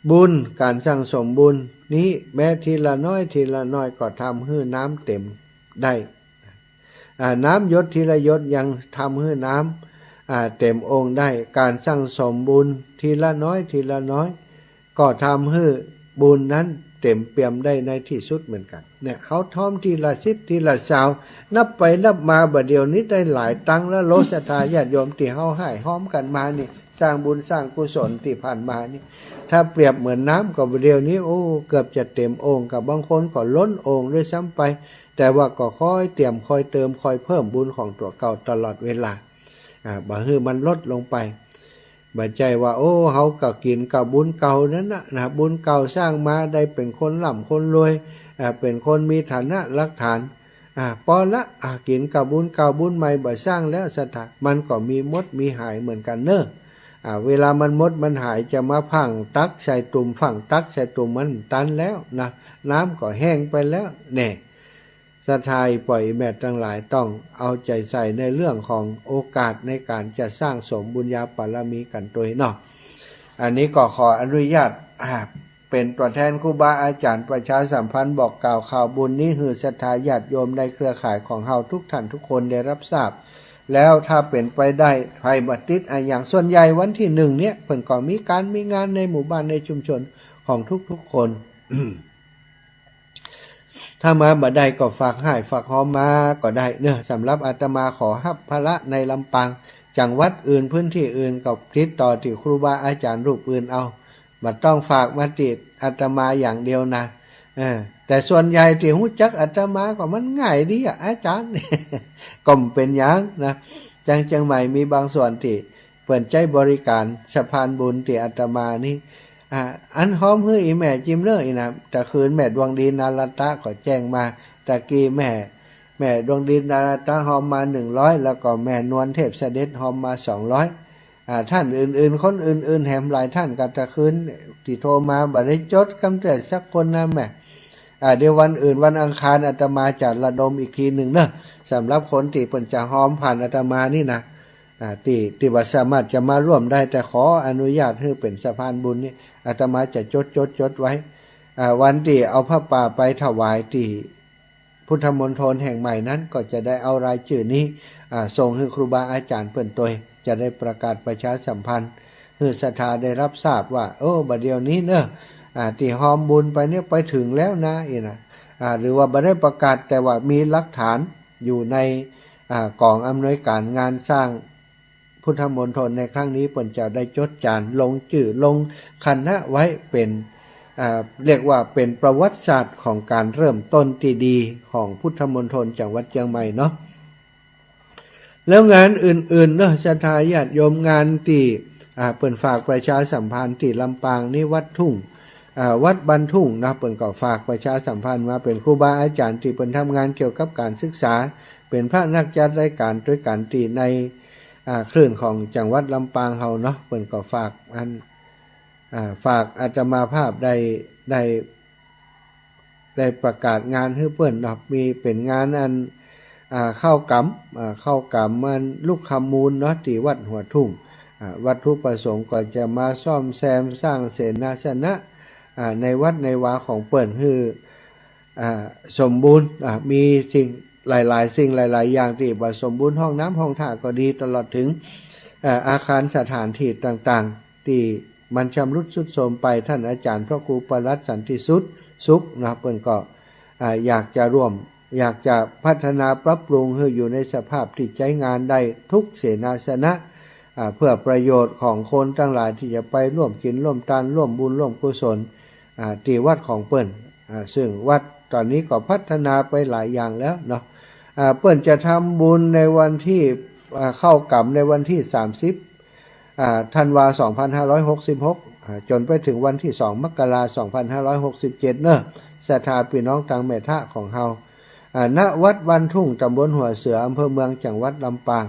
บุญการสร้างสมบุญนี้แม้ทีละน้อยก็ทำให้น้ำเต็มได้น้ำหยดทีละหยดยังทำให้น้ำเต็มองค์ได้การสร้างสมบุญทีละน้อยก็ทำให้บุญนั้นเต็มเปี่ยมได้ในที่สุดเหมือนกันเนี่ยเขาทอมทีละ10ทีละ20นับไปนับมาบัดเดียวนี้ได้หลายตังแล้วโลศรัทธาญาติโยมที่เฮาให้หอมกันมานี่สร้างบุญสร้างกุศลที่ผ่านมานี่ถ้าเปรียบเหมือนน้ำก็บัดเดียวนี้เกือบจะเต็มองค์กับบางคนก็ล้นองค์ด้วยซ้ำไปแต่ว่าก็ค่อยเตรียมค่อยเติมค่อยเพิ่มบุญของตัวเก่าตลอดเวลาบ่ฮือมันลดลงไปบ่ใจว่าเฮาก็กินกับบุญเก่านั้นนะบุญเก่าสร้างมาได้เป็นคนร่ำคนรวยเป็นคนมีฐานะหลักฐานพอละกินกับบุญเก่าบุญใหม่บ่สร้างแล้วสถามันก็มีมดมีหายเหมือนกันเนอะเวลามันมดมันหายจะมาพังตักใส่ตุ่มฝังตักใส่ตุ่มมันตันแล้วนะน้ำก็แห้งไปแล้วแน่ศรัทธาปล่อยแม่ทั้งหลายต้องเอาใจใส่ในเรื่องของโอกาสในการจะสร้างสมบุญญาบารมีกันโดยเนาะอันนี้ก็ขออนุญาตเป็นตัวแทนครูบาอาจารย์ประชาสัมพันธ์บอกกล่าวข่าวบุญนี้คือศรัทธาญาติโยมในเครือข่ายของเฮาทุกท่านทุกคนได้รับทราบแล้วถ้าเป็นไปได้ภัยบัติดอย่างส่วนใหญ่วันที่1เนี่ยเพิ่นก็มีงานในหมู่บ้านในชุมชนของทุกๆคน ถ้ามาบ่ได้ก็ฝากให้ฝากหอมมาก็ได้เนอะสำหรับอาตมาขอรับภาระในลำปางจังหวัดอื่นพื้นที่อื่นกับติดต่อที่ครูบาอาจารย์รูปอื่นเอาบ่ต้องฝากมาติดอาตมาอย่างเดียวนะแต่ส่วนใหญ่ที่รู้จักอาตมาก็มันง่ายดีอาจารย์ ก็เป็นอย่างนะจังใหม่มีบางส่วนที่เปิดใจบริการสะพานบุญที่อาตมานี่อันหอมฮื้ออีแม่จิ้มเนออีนะแต่คืนแม่ดวงดีนารัตะก็แจ้งมาตะกี้แม่ดวงดีนารัตะหอมมา100แล้วก็แม่นวลเทพเสด็จหอมมา200ท่านอื่นๆคนอื่นๆแถมหลายท่านกันตะคืนที่โทรมาบ่ได้จดคำเตือนสักคนนะแม่เดี๋ยววันอื่นวันอังคารอาตมาจะระดมอีกทีหนึ่งเนอะสำหรับคนที่เปิ่นจะหอมผ่านอาตมานี่นะที่ว่าสามารถจะมาร่วมได้แต่ขออนุญาตให้เป็นสะพานบุญนี่อาตมาจะจดไว้วันที่เอาผ้าป่าไปถวายที่พุทธมณฑลแห่งใหม่นั้นก็จะได้เอารายชื่อนี้ส่งให้ครูบาอาจารย์เปิ่นตัวจะได้ประกาศประชาสัมพันธ์ให้ศรัทธาได้รับทราบว่าบัดเดี๋ยวนี้เนอะที่หอมบุญไปเนี่ยไปถึงแล้วนะหรือว่าบ่ได้ประกาศแต่ว่ามีหลักฐานอยู่ในกองอำนวยการงานสร้างพุทธมณฑลในครั้งนี้เปิ่นจะได้จดจานลงชื่อลงคณะไว้เป็นเรียกว่าเป็นประวัติศาสตร์ของการเริ่มต้นที่ดีของพุทธมณฑลจังหวัดเชียงใหม่เนาะแล้วงานอื่นๆเนาะศรัทธาญาติโยมงานที่เปิ่นฝากประชาสัมพันธ์ที่ลำปางนี่วัดทุ่งวัดบันทุ่งนะเปิ่นก็ฝากประชาสัมพันธ์มาเป็นครูบาอาจารย์ที่เปิ่นทำงานเกี่ยวกับการศึกษาเป็นพระนักจัดรายการด้วยการที่ในคลื่นของจังหวัดลำปางเฮาเนาะเปิ่นก็ฝากอาตมาภาพได้ประกาศงานให้เปิ่นเนาะมีเป็นงานอันเข้ากำมันลูกคำมูลเนาะที่วัดหัวทุ่งวัตถุประสงค์ก็จะมาซ่อมแซมสร้างเสนาสนะในวัดในวาของเปิ่นคือสมบูรณ์มีสิ่งหลายสิ่งหลายอย่างที่บ่สมบูรณ์ห้องน้ำห้องท่าก็ดีตลอดถึงอาคารสถานที่ต่างๆที่มันชำรุดทรุดโทรมไปท่านอาจารย์พระครูปรัตน์สันติสุขนะเปิ่นก็อยากจะร่วม อยากจะพัฒนาปรับปรุงให้อยู่ในสภาพที่ใช้งานได้ทุกเสนาสนะเพื่อประโยชน์ของคนทั้งหลายที่จะไปร่วมกินร่วมทานร่วมบุญร่วมกุศลที่วัดของเปิ้นซึ่งวัดตอนนี้ก็พัฒนาไปหลายอย่างแล้วเนาะเปิ้นจะทำบุญในวันที่เข้ากำในวันที่30ธันวา2566จนไปถึงวันที่2มกราคม2567เนอะศรัทธาพี่น้องตังแม่ทะของเฮาณวัดวันทุ่งตำบลหัวเสืออำเภอเมืองจังหวัดลำปาง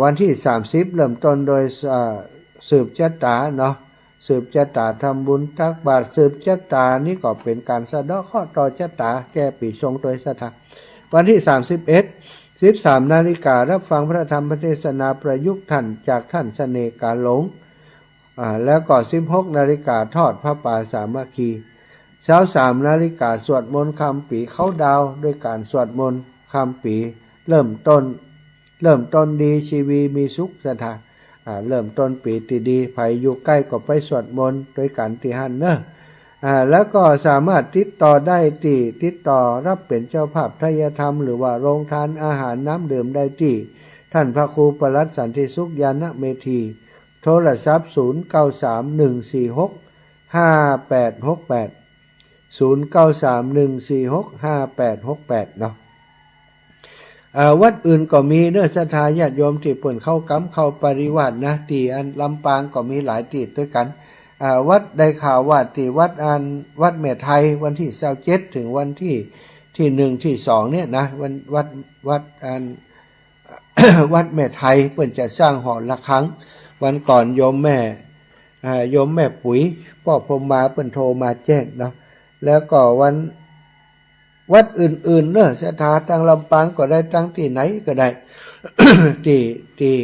วันที่30เริ่มต้นโดยสืบชะตาเนาะสืบชะตาทำบุญตักบาตรสืบชะตานี่ก็เป็นการสะเดาะเคราะห์ต่อชะตาแก้ปีชงโดยศรัทธาวันที่13 นาฬิการับฟังพระธรรมเทศนาประยุกต์ท่านจากท่านเสน่ห์กาหลงแล้วก็16 นาฬิกาทอดพระป่าสามัคคี23 นาฬิกาสวดมนต์คำปีเข้าดาวด้วยการสวดมนต์คำปีเริ่มต้นดีชีวีมีสุขศรัทธาเริ่มต้นปีที่ดีใครอยู่ใกล้ก็ไปสวดมนต์โดยการที่หันเนอะแล้วก็สามารถติดต่อได้ที่ติดต่อรับเป็นเจ้าภาพทายธรรมหรือว่าโรงทานอาหารน้ำดื่มได้ที่ท่านพระครูประหลัดสันติสุขยานเมธีโทรศัพท์0931465868 0931465868เนาะวัดอื่นก็มีเนื้อศรัทธาญาติโยมที่เปิ่นเข้ากำเข้าปริวาสนะที่อันลำปางก็มีหลายที่ด้วยกันวัดได้ข่าวว่าที่วัดแม่ไทยวันที่27ถึงวันที่1ที่2เนี่ยนะวัดแม่ไทยเปิ่นจะสร้างหอระฆังวันก่อนโยมแม่ปุ๋ยพ่อพรหมมาเปิ่นโทรมาแจ้งเนาะแล้วก็วัดอื่นๆเนอะศรัทธาทางลำปางก็ได้ตั้งที่ไหนก็ได้ ที่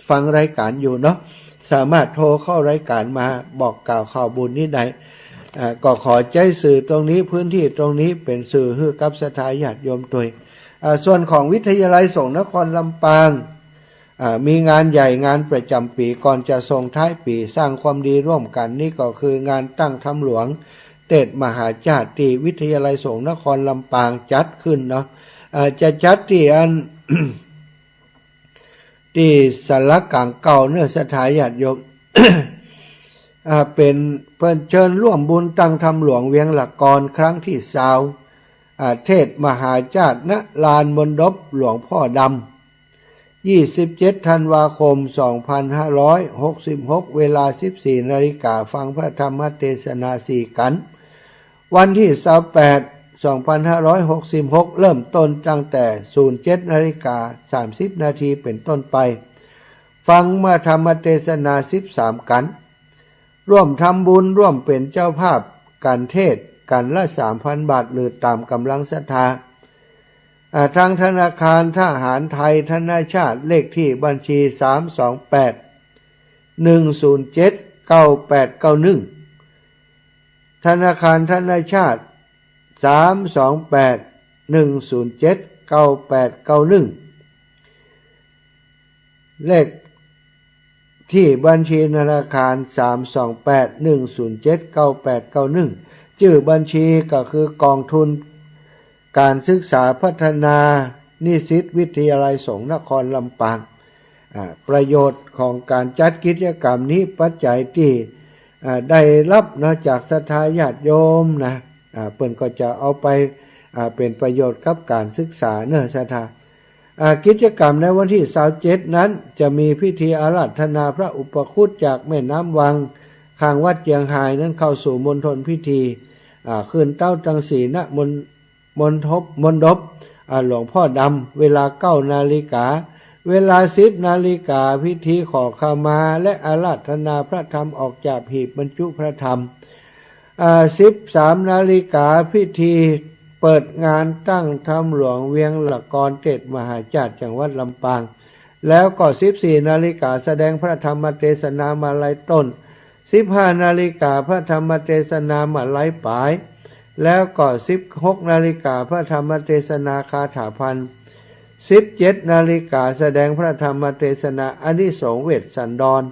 ฟังรายการอยู่เนาะสามารถโทรเข้ารายการมาบอกกล่าวข่าวบุญนี้ได้ก็ขอใจสื่อตรงนี้พื้นที่ตรงนี้เป็นสื่อให้กับศรัทธาญาติโยมตัวส่วนของวิทยาลัยสงฆ์นครลำปางมีงานใหญ่งานประจำปีก่อนจะส่งท้ายปีสร้างความดีร่วมกันนี่ก็คืองานตั้งธรรมหลวงเตดมหาชาติที่วิทยาลัยสงฆ์นครลำปางจัดขึ้นเนาะจะจัดที่ที่สารกลางเก่าเนื้อสถานญาติโยม เป็นเพิ่นเชิญร่วมบุญตั้งธรรมหลวงเวียงหลักกรครั้งที่20เทศมหาชาติณลานมณฑปหลวงพ่อดำ27 ธันวาคม 2566 เวลา 14 นาฬิกาฟังพระธรรมเทศนา4กันวันที่28/2566 เริ่มต้นตั้งแต่ 07:30 นาทีเป็นต้นไปฟังมาธรรมเทศนา13กันร่วมทำบุญร่วมเป็นเจ้าภาพการเทศกันละ 3,000 บาทหรือตามกำลังศรัทธาทางธนาคารทหารไทยธนชาติเลขที่บัญชี328-107-9891ธนาคารธนชาติ328-107-9891เลขที่บัญชีธนาคาร328-107-9891ชื่อบัญชีก็คือกองทุนการศึกษาพัฒนานิสิตวิทยาลัยสงฆ์นครลำปางประโยชน์ของการจัดกิจกรรมนี้ปัจจัยที่ได้รับนะจากศรัทธาญาติโยมนะเพิ่นก็จะเอาไปเป็นประโยชน์กับการศึกษาเนื้อศรัทธากิจกรรมในวันที่27นั้นจะมีพิธีอาราธนาพระอุปคุตจากแม่น้ำวังข้างวัดเจียงไฮ้นั้นเข้าสู่มณฑลพิธีคืนเต้าตังสีณมณฑปหลวงพ่อดำเวลา 9 นาฬิกาเวลา 10 นาฬิกาพิธีขอขมาและอาราธนาพระธรรมออกจากหีบบรรจุพระธรรม13 นาฬิกาพิธีเปิดงานตั้งธรรมหลวงเวียงหลักกรเทศมหาชาติจังหวัดลำปางแล้วก็14 นาฬิกาแสดงพระธรรมเทศนามาลัยต้น15 นาฬิกาพระธรรมเทศนามาลัยปลายแล้วก็16 นาฬิกาพระธรรมเทศนาคาถาพันธ์17 นาฬิกาแสดงพระธรรมเทศนาอานิสงส์เวทสันดร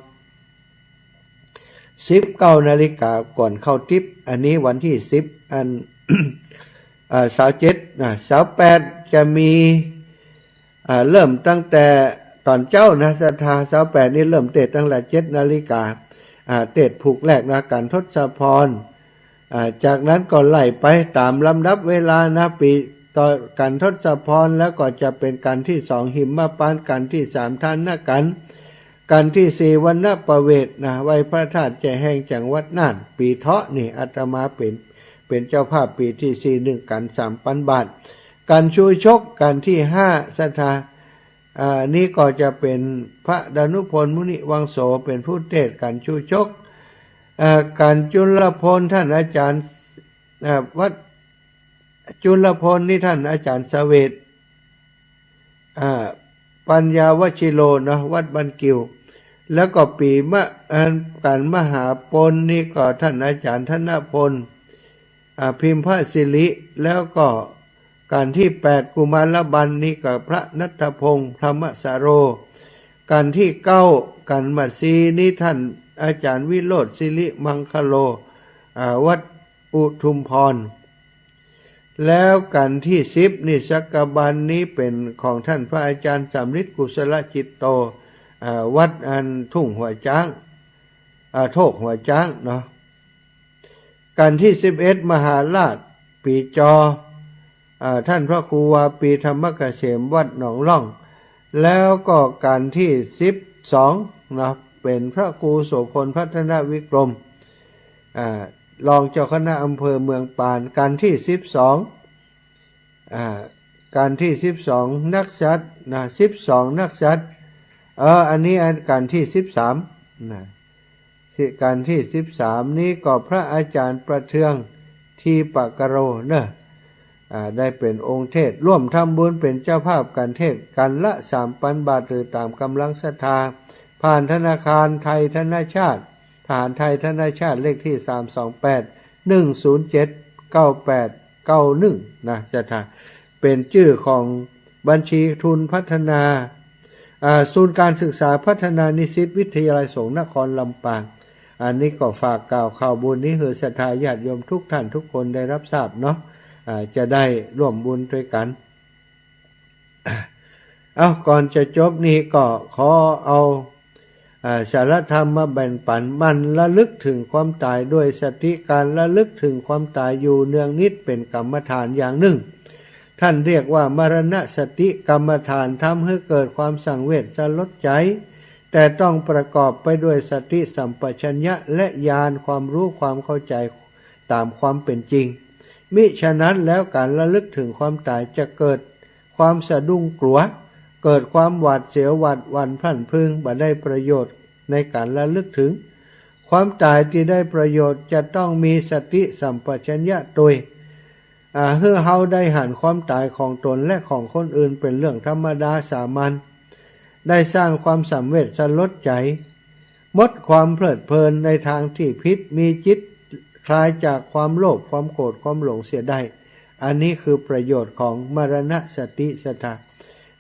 19 นาฬิกาก่อนเข้าทิพย์อันนี้วันที่10 27 28จะมีเริ่มตั้งแต่ตอนเจ้านะศรัทธา28นี้เริ่มเทศตั้งแต่7 นาฬิกาเทศผูกแรกนะการทศพรจากนั้นก็ไล่ไปตามลำดับเวลานะปีต่อการทศพรแล้วก็จะเป็นการที่2หิมพานต์การที่3ทานกันการที่4วันณประเวทนะไว้พระธาตุแจ่แห่งจังหวัดน่านปีเถาะนี่อาตมาเป็นเจ้าภาพปีที่4 1กัน 3,000 บาทการชูชกการที่5ศรัทธานี่ก็จะเป็นพระดานุพลมุนิวังโสเป็นผู้เทศน์การชูชกการจุลพลท่านอาจารย์วัดจุลพลนี่ท่านอาจารย์เสวตปัญญาวชิโรนะวัดบันกิวแล้วก็ปีการมหาปนนี่ก็ท่านอาจารย์ธนพลพิมพศิริแล้วก็การที่8กุมารบัณฑนี่ก็พระณัฐพงษ์ธรรมสโรการที่9กันมัสีนี่ท่านอาจารย์วิโรจน์ศิริมังคโลวัดอุทุมพรแล้วกันที่10นี่สักบันนี้เป็นของท่านพระอาจารย์สำริดกุศลจิตโตวัดทุ่งหัวจ้างโทกหัวจ้างเนาะกันที่11มหาราชปีจอท่านพระครูวาปีธรรมเกษมวัดหนองล่องแล้วก็การที่12นะเป็นพระครูโสพลพัฒนวิกรมรองเจ้าคณะอำเภอเมืองปานการที่12การที่12นักษัตริย์นะ12นักษัตริย์อันนี้การที่13นะการที่13นี้ก็พระอาจารย์ประเทืองทีปะกะโรเนอะได้เป็นองค์เทศร่วมทำบุญเป็นเจ้าภาพการเทศกันละ 3,000 บาทหรือตามกำลังศรัทธาผ่านธนาคารไทยธนชาติทหารไทยธนชาติเลขที่328-107-9891นะศรัทธาเป็นชื่อของบัญชีทุนพัฒนาศูนย์การศึกษาพัฒนานิสิตวิทยาลัยสงฆ์นครลำปางอันนี้ก็ฝากกล่าวข่าวบุญนี้ให้ศรัทธาญาติโยมทุกท่านทุกคนได้รับทราบเนาะจะได้ร่วมบุญด้วยกันก่อนจะจบนี้ก็ขอเอาสารธรรมมาแบ่งปันมันระลึกถึงความตายด้วยสติการระลึกถึงความตายอยู่เนืองนิดเป็นกรรมฐานอย่างหนึ่งท่านเรียกว่ามรณสติกรรมฐานทำให้เกิดความสังเวชสลดใจแต่ต้องประกอบไปด้วยสติสัมปชัญญะและญาณความรู้ความเข้าใจตามความเป็นจริงมิฉะนั้นแล้วการระลึกถึงความตายจะเกิดความสะดุ้งกลัวเกิดความหวาดเสียวหวาดหวั่นพลันพรึงบ่ได้ประโยชน์ในการระลึกถึงความตายที่ได้ประโยชน์จะต้องมีสติสัมปชัญญะโดยเพื่อเฮาได้หันความตายของตนและของคนอื่นเป็นเรื่องธรรมดาสามัญได้สร้างความสังเวชสลดใจมดความเพลิดเพลินในทางที่ผิดมีจิตคลายจากความโลภความโกรธความหลงเสียได้อันนี้คือประโยชน์ของมรณสติสถา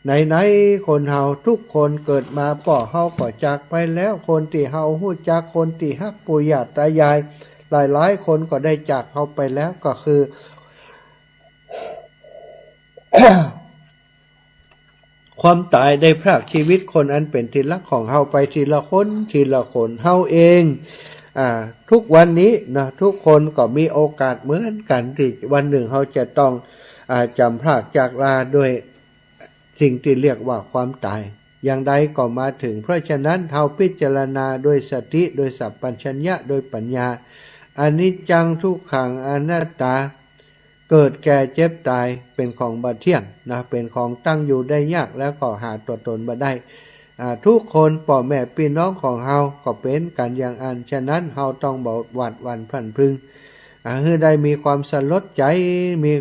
ไหนๆคนเฮาทุกคนเกิดมาป่อเฮาก็จากไปแล้วคนที่เฮาฮู้จักคนที่ฮักปู่ย่าตายายหลายๆคนก็ได้จากเฮาไปแล้วก็คือ ความตายได้พรากชีวิตคนอันเป็นที่รักของเฮาไปทีละคนทีละคนเฮาเองทุกวันนี้นะทุกคนก็มีโอกาสเหมือนกันที่วันหนึ่งเฮาจะต้องจำพรากจากลาด้วยสิ่งที่เรียกว่าความตายอย่างใดก็มาถึงเพราะฉะนั้นเฮาพิจารณาโดยสติโดยสัพพัญญะโดยปัญญาอนิจจังทุกขังอนัตตาเกิดแก่เจ็บตายเป็นของบ่เที่ยงนะเป็นของตั้งอยู่ได้ยากแล้วก็หาตัวตนบ่ได้ทุกคนพ่อแม่พี่น้องของเฮาก็เป็นกันอย่างอันฉะนั้นเฮาต้องบ่หวาดหวั่นพลันพรึงให้ได้มีความสลดใจมี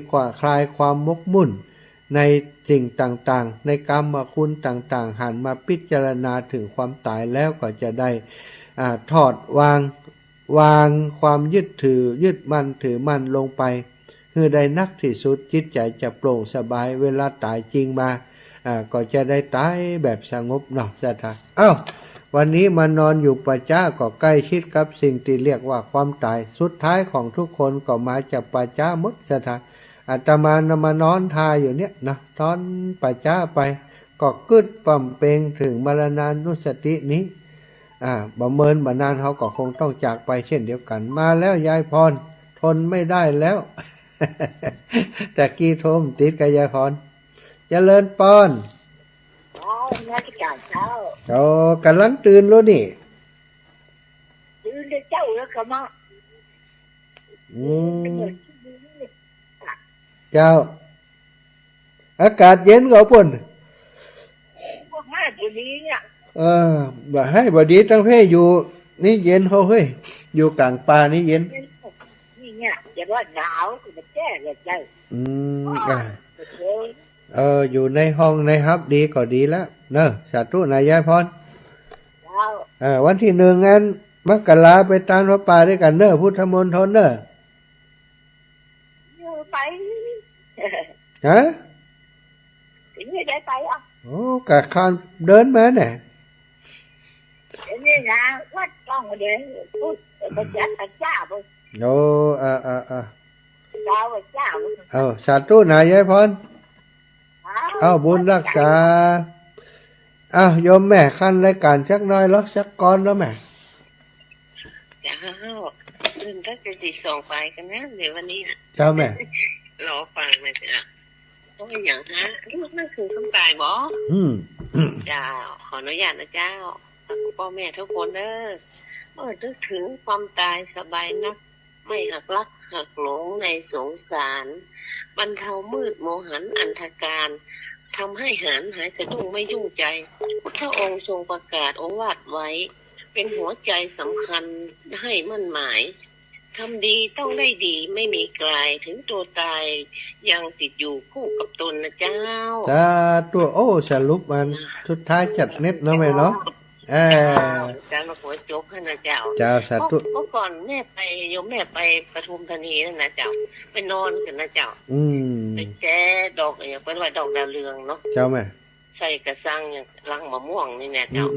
คลายความมกมุ่นในสิ่งต่างๆในกรรมคุณต่างๆหันมาพิจารณาถึงความตายแล้วก็จะได้ถอดวางความยึดมั่นถือมั่นลงไปเพื่อได้นักที่สุดจิตใจจะโปร่งสบายเวลาตายจริงมาก็จะได้ตายแบบสงบเนาะจ้ะท่านวันนี้มานอนอยู่ป่าช้าก็ใกล้ชิดกับสิ่งที่เรียกว่าความตายสุดท้ายของทุกคนก็มาจากป่าช้าหมดจ้ะท่าน อาตมามานอนทาอยู่เนี่ยนะนอนป่าจ้าไปก็กึดปั่มเปงถึงมรณานุสตินี้บ่เมินบ่นานเขาก็คงต้องจากไปเช่นเดียวกันมาแล้วยายพรทนไม่ได้แล้ว แต่กี้โทมติดกับยายพรเจริญปอนแม่ที่จ่ายเช้ากำลังตื่นแล้วนี่ตื่นได้เจ้าแล้วก็มาเจ้าอากาศเย็นก็ปุ่นพวกแม่ตัวนี้เนี่ยบ่ให้บ่ดีตั้งเพ่อยู่นี่เย็นเขาเฮ้ยอยู่กลางป่านี่เย็นนี่เนี่ยจะว่าหนาวก็มาแก้เลยเจ้าอยู่ในห้องในฮับดีก็ดีแล้วเนอะสาธุนายายพรวันที่1งั้นมกราไปตามพระป่าด้วยกันเนอะพุทธมณฑลเนอะไปฮะถึงได้ไปอ่ะโอ้กะคานเดินมาเนี่ยนี่นะวัดต้องเดินพูดไปจัดจ้าไปโอ้เจ้าจ้าสาธุนายายพรบุญรักษาโยมแม่ขั้นรายการชักน้อยแล้วชักก้อนแล้วแม่จ้าตื่นตั้งแต่ตี 2ไปกันนะเดี๋ยววันนี้เจ้าแม่รอฟังนะจ๊ะต้องอย่างฮะลูกนั่นคือคำตายบ่เจ้าขออนุญาตนะเจ้าพ่อแม่ทุกคนนึกถึงความตายสบายนักไม่หักลักหักหลงในสงสารบรรเทามืดโมหันอันธการทำให้หายสะดุ้งไม่ยุ่งใจพุทธองค์ทรงประกาศโอวาทไว้เป็นหัวใจสำคัญให้มั่นหมายทำดีต้องได้ดีไม่มีกลายถึงตัวตายยังติดอยู่คู่กับตนนะเจ้าตัวสรุปมันสุดท้ายจัดเน็ตเนาะแม่เนาะจะมาหัวโจกให้นะเจ้าสาธุเมื่อก่อนแม่ไปโยมแม่ไปปทุมธานีนั่นนะเจ้าไปนอนกันนะเจ้าไปแก้ดอกอย่างเป็นว่าดอกดาวเรืองเนาะเจ้าแม่ใส่กระซังอย่างรังมะม่วงนี่แน่เจ้า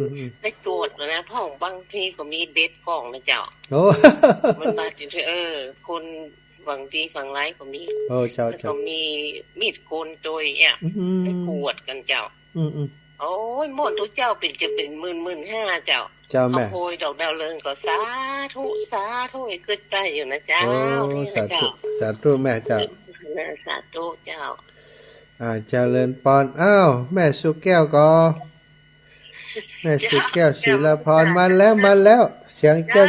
ได้ตรวจแล้วนะพ่อบางทีก็มีเบ็ดกล้องนะเจ้ามันมาถึงคนบางทีฝั่งไร้ก็มีแล้วก็มีมีดโกนโดยเนี่ยได้กวดกันเจ้าโอ้ยหมดทุกเจ้าจะเป็น15,000เจ้าแม่โอยดอกดาวเรืองก็สาธุเกิดได้อยู่นะเจ้าสาธุแม่เจ้าสาธุเจ้าเจริญปอนแม่สุแก้วก็แม่สุแก้วศิลพรมาแล้วเสียงเจ้า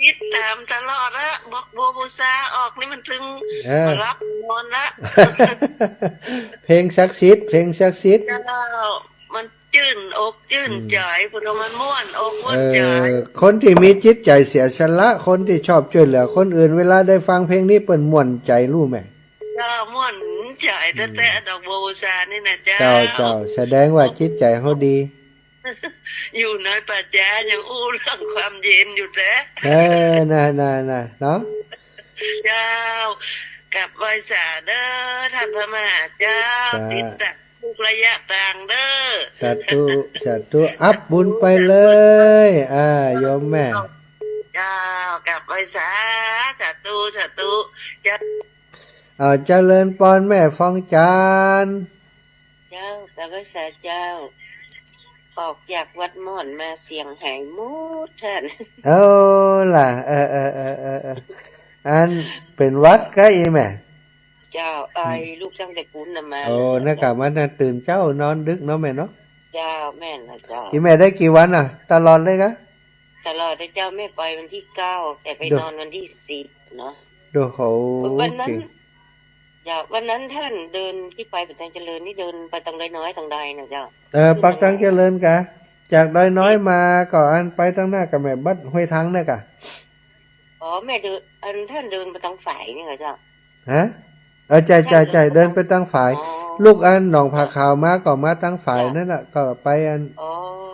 ติดตามตลอดละบอกโบบูซาออกนี่มันถึงรับนอนละเพลงศักดิ์สิทธิ์มันจื่นอกจื่นใจพุทธมันม่วนอกม่วนใจคนที่มีจิตใจเสียสละคนที่ชอบช่วยเหลือคนอื่นเวลาได้ฟังเพลงนี้เปิ้นม่วนใจรู้ไหมม่วนใจแต่ดอกโบบูซานี่นะเจ้าแสดงว่าจิตใจเขาดีอยู่ในปัจจัยยังอู้เรื่องความเย็นอยู่แต่น่ะเนาะเจ้ากับไว้สาเด้อท่านพระมหาเจ้าติดตะทุกระยะต่างเด้อสาธุอัพบุญไปเลยโยมแม่เจ้ากับไว้สาธุเจ้าเจริญปอนแม่ฟองจานเจ้ากับไว้สาเจ้าออกจากวัดม่อนมาเสียงหายมูดท่านล่ะอันเป็นวัดก็อีแม่เจ้าลูกตั้งแต่กุนน่ะมานักกะมันตื่นเจ้านอนดึกเนาะแม่เนาะเจ้าแม่นะเจ้าอีแม่ได้กี่วันตลอดเลยกะตลอดได้เจ้าแม่ไปวันที่9แต่ไปนอนวันที่10เนาะดูเขาวันนั้นท่านเดินที่ไปปักตังเจริญนี่เดินไปตังน้อยทางใดนะเจ้าปักตังเจริญกะจากดอยน้อยมาก็อันไปตั้งหน้ากับแม่บัดห้วยทังเนี่ยกะแม่เดินท่านเดินไปทางฝ่ายนี่เหรอเจ้าฮะใจเดินไปตั้งฝ่ายลูกอันหนองผาขาวมาก็มาตั้งฝ่ายนั่นน่ะก็ไป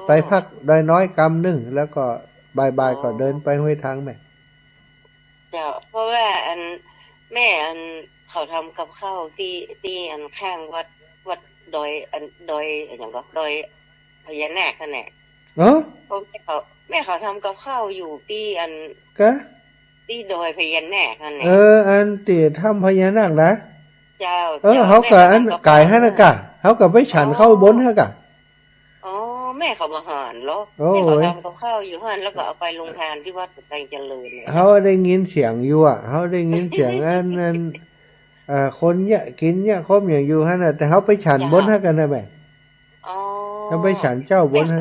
ไปพักดอยน้อยกำนึงแล้วก็บ่ายก็เดินไปห้วยทังแม่เจ้าเพราะว่าแม่เขาทำกับข้าวที่ข้างวัดดอยอย่างก็ดอยพญานาคนั่นแหละแม่เขาทำกับข้าวอยู่ที่ก็ที่ดอยพญานาคนั่นแหละอันที่ทำพญานาคนะ เจ้า เขาก็อันกายให้นะกะเขาก็ไปฉันเข้าบนให้กะอ๋อแม่เขามาหานแล้ว โอ้ แม่เขา ย ทำกับข้าวอยู่หันแล้วก็เอาไปลงทานที่วัดไตรเจริญเนี่ย เขาได้ยินเสียงอยู่อ่ะเขาได้ยินเสียงอันคนเนี่ยกินเนี่ยครบอย่างอยู่ฮะน่ะแต่เขาไปฉันบนให้กันได้ไหม อ๋อ เขาไปฉันเจ้าบนให้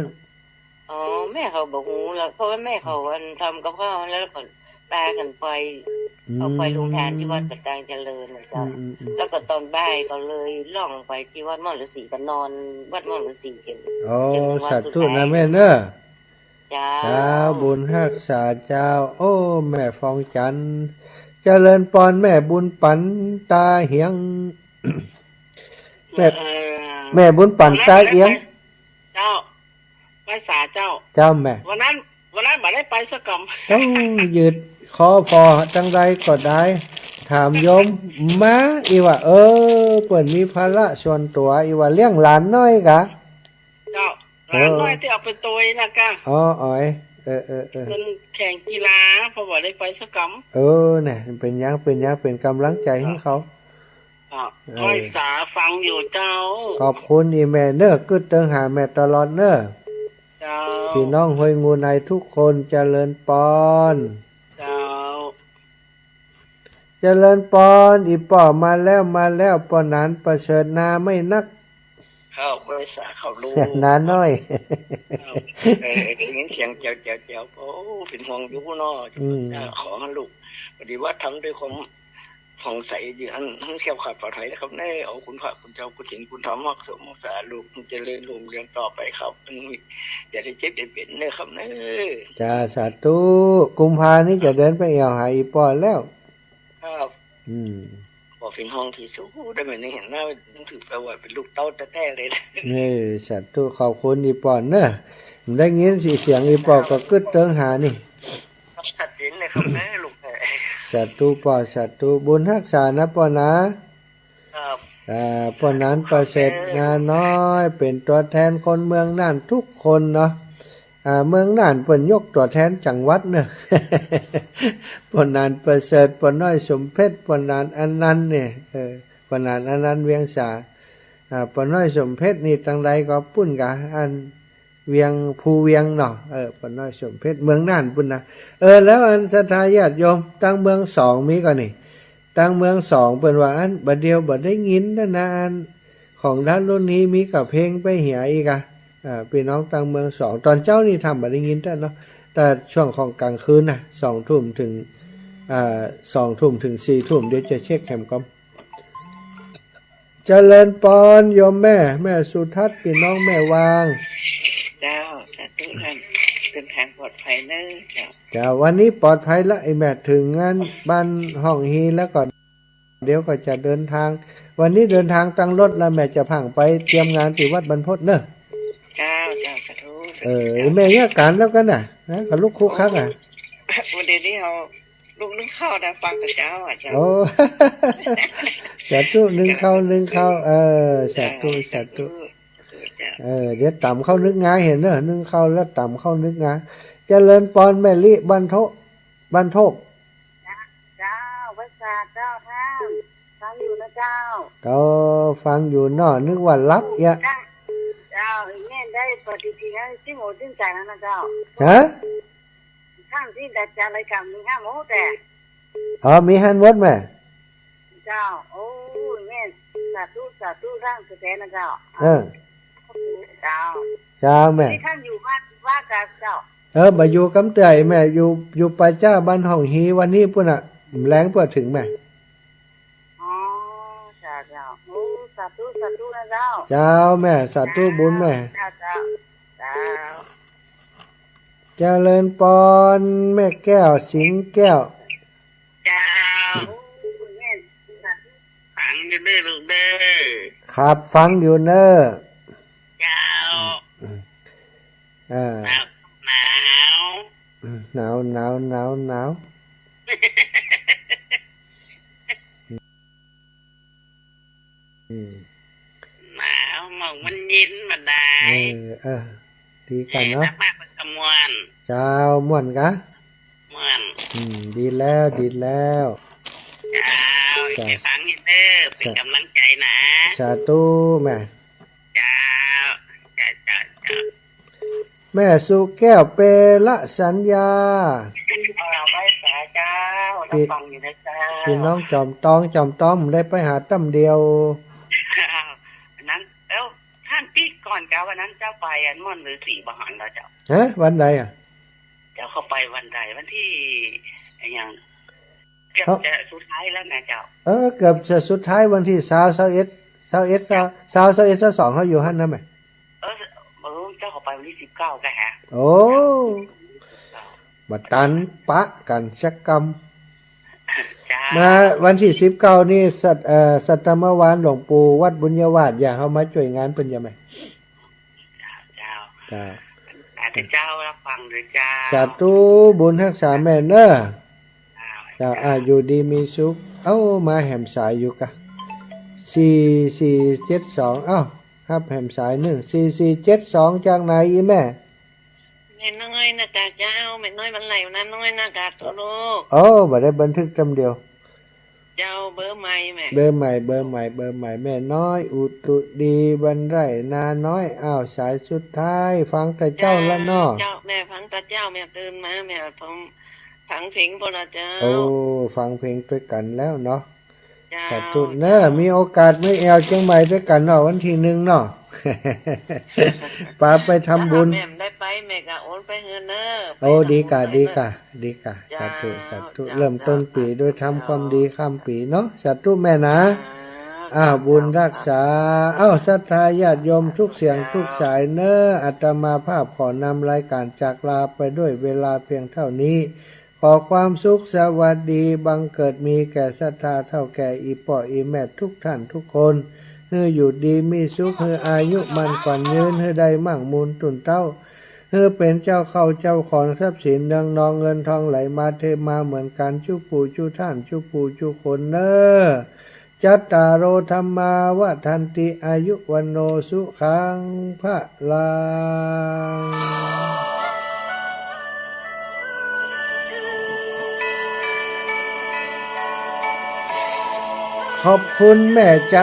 อ๋อแม่เขาบอกหูแล้วเพราะว่าแม่เขาวันทำกับข้าวแล้วก็ปลากันไปเอาไปลงทานที่วัดไตรเจริญนะจ๊ะแล้วก็ตอนบ่ายก็เลยล่องไปที่วัดม่อนฤาษีก็นอนวัดม่อนฤาษีกัน อ๋อสาธุนะแม่เนอะ จ้า เจ้าบุญรักษาเจ้า โอ้แม่ฟองจันทร์เจริญปอนแม่บุญปันตาเหียง แม่บุญปันตาเอียง เจ้าไปสาเจ้า เจ้าแม่ วันนั้นบ่ได้ไปสักกำ ต้องยืดคอพอจังใดก็ได้ ถามโยมมาอีว่าเปิ่นมีภาระส่วนตัวอีว่าเลี้ยงหลานน้อยกะ เจ้าหลานน้อยที่เอาไปตัวนะกะ อ๋ออ๋อยมันแข่งกีฬาเพราะว่าได้ไปสักกำ เนี่ยเป็นยังเป็นกำลังใจให้เขา อ้อยสาฟังอยู่เจ้า ขอบคุณอีแม่เนอะกึดเติงหาแม่ตลอดเนอะ เจ้า พี่น้องห้วยงูในทุกคนเจริญปอน เจ้า เจริญปอนอีป่อมาแล้วปอนั้นประเสริฐนาไม่นัก เข้าไปสาเขารู้ นาน้อย ได้ยินเสียงเจียวโอ้เป็นห่วงอยู่เนาะขอให้ลูกปฏิวัติทำด้วยความผ่องใสอยู่อันทั้งเขียวขาดปลอดภัยนะครับแน่เอาคุณพระคุณเจ้าคุณถิงคุณธรรมมากสมสาลูกจะเล่นลูกเรียนต่อไปครับอย่าได้เจ็บได้เป็นเนอะครับเนอะจ้าสาธุกุมภานี้จะเดินไปเอวหาอีปอนแล้วครับบอกเป็นห้องที่สู้ได้ไหมเนี่ยเห็นหน้าถือแปลว่าเป็นลูกเต้าแท้ๆเลยนะนี่สาธุขอบคุณอีปอนเนอะได้ยินเสียงอีปอนก็กึดเติงหานี่ชัดเจนเลยครับแม่ลูกสาธุปอสาธุบุญรักษานะปอนะครับปอนั้นประเสริฐงานน้อยเป็นตัวแทนคนเมืองน่านทุกคนเนาะเมืองน่านเปิ่นยกตัวแทนจังหวัดเนอะ ปอนั้นประเสริฐปอน้อยสมเพชรปอนั้นอันนั้นเนี่ยปอนั้นอันนั้นเวียงสาปอน้อยสมเพชรนี่ตังใดก็ปุ้นกะอันเวียงภูเวียงเนาะปอน้อยสมเพชรเมืองน่านปุ้นนะแล้วอันศรัทธาญาติโยมตั้งเมืองสองมีก่อนนี่ตั้งเมืองสองเปิ่นว่าอันบัดเดียวบัดได้ยินนะอันของด้านรุ่นนี้มีกับเพลงไปเหียอีกพี่น้องตั้งเมืองสองตอนเจ้านี่ทำบัดได้ยินแต่เนาะแต่ช่วงของกลางคืนนะ2 ทุ่มถึง2 ทุ่มถึง4 ทุ่มเดี๋ยวจะเช็คแคมก่อนเจริญปอนโยมแม่สุทัศน์พี่น้องแม่วางเจ้าสาธุท่านเดินทางปลอดภัยเนอะเจ้าวันนี้ปลอดภัยแล้วไอ้แม่ถึงงานบ้านห้องฮีแล้วก่อนเดี๋ยวก็จะเดินทางวันนี้เดินทางตั้งรถแล้วแม่จะพังไปเตรียมงานที่วัดบรรพตเนอะเจ้าสาธุแม่แยกกันแล้วกันน่ะกับลูกคุกคักวันเดี๋ยวนี้เราลูกนึกเข้าได้ฟังกับเจ้าเจ้าโอ้ สาธุนึงเข้าสาธุเดี๋ยวต่ำเข้านึกงานเห็นเนอะนึงเข้าแล้วต่ำเข้านึกงานเจริญปอนแม่ลิบรรโทเจ้าภาษาเจ้าท่านฟังอยู่นะเจ้าก็ฟังอยู่เนาะนึกว่ารับยะเจ้าแม่ได้ปฏิทินที่หมูจิ้งใจนะเจ้าข้างที่ดัดจารายการมี5 โมแต่มีฮันวดแม่เจ้าโอ้แม่สาธุร่างสุดแท้นะเจ้าเจ้าแม่ที่ท่านอยู่ว่ากับเจ้ามาอยู่กำเตยแม่อยู่ไปเจ้าบ้านห้องฮีวันนี้ปุ่นแรงเปิดถึงแม่เจ้าโอ้สาธุนะเจ้าเจ้าแม่สาธุบุญแม่เจ้าเจริญปอนแม่แก้วสิงแก้วเจ้าฟังอยู่เด้อลูกเด้อครับฟังอยู่เนอะเจ้าหนาวหนาวหนาวหนาวหมอกมันเย็นมาได้ดีกันเนาะเจ้าม่วนกะม่วนดีแล้วเจ้ เจ้าให้ฟังนิดเด้อเป็นกำลังใจนะ สาธุแม่ เจ้าเจ้าเจ้าเจ้า แม่สุแก้วเปละสัญญา ไว้สาเจ้ารับฟังอยู่นะเจ้า พี่น้องจอมต้อมได้ไปหาตั้มเดียว นั้นแล้วท่านปีก่อนเจ้าวันนั้นเจ้าไปอันม่อนหรือสีบหันแล้วเจ้า ฮะวันใดอ่ะ เจ้าเข้าไปวันใดวันที่อย่างเกือบจะสุดท้ายแล้วนะเจ้า เกือบจะสุดท้ายวันที่21เขาอยู่หั่นนะแม่ เจ้าเข้าไปวันที่19ก็ฮะ โอ้บัดตันปะกันสักกรรม มาวันที่19นี่สัตมวานหลวงปู่วัดบุญญาวาสอย่าเข้ามาช่วยงานเป็นยังไง เจ้า จ้า แต่เจ้ารับฟังหรือเจ้า สาธุบุญรักษาแม่เนอะจ้าอยู่ดีมีสุขมาแหมสายอยู่กะ4472ครับแหมสาย4472จากไหนอีแม่ แม่น้อยนะกาเจ้าแม่น้อยมันไหลนะน้อยนะกาตัวลูก บ่ได้บันทึกจำเดียว เจ้าเบอร์ใหม่แม่ เบอร์ใหม่แม่น้อยอุตุดีบันไรนาน้อยสายสุดท้ายฟังแต่เจ้าละเนาะ เจ้าแม่ฟังแต่เจ้าแม่ตื่นมาแม่ผมฟังเพลงพวกเราเจ้า ฟังเพลงด้วยกันแล้วเนาะ เจ้า สาธุเนอะมีโอกาสไม่แอวเชียงใหม่ด้วยกันเนาะวันที่1เนาะ ป้าไปทำบุญ แม่ได้ไปแม่ก็โอนไปเฮือนเนอะ ดีกะสาธุเริ่มต้นปีด้วยทำความดีข้ามปีเนาะสาธุแม่นะบุญรักษาศรัทธาญาติโยมทุกเสียงทุกสายเนอะอาตมาภาพขอนำรายการจากลาไปด้วยเวลาเพียงเท่านี้ขอความสุขสวัสดีบังเกิดมีแก่ศรัทธาเท่าแก่อีป่ออีแม่ทุกท่านทุกคนให้อยู่ดีมีสุขให้อายุมันกว่ายืนให้ได้มั่งมูลตุนเต้าให้เป็นเจ้าเข้าเจ้าของทรัพย์สินดังนองเงินทองไหลมาเทมาเหมือนกันชุปู่ชุท่านชุปู่ชุคนเนอจัตตารโอธรรมาวะทันติอายุวันโนสุขังพระลังขอบคุณแม่จัน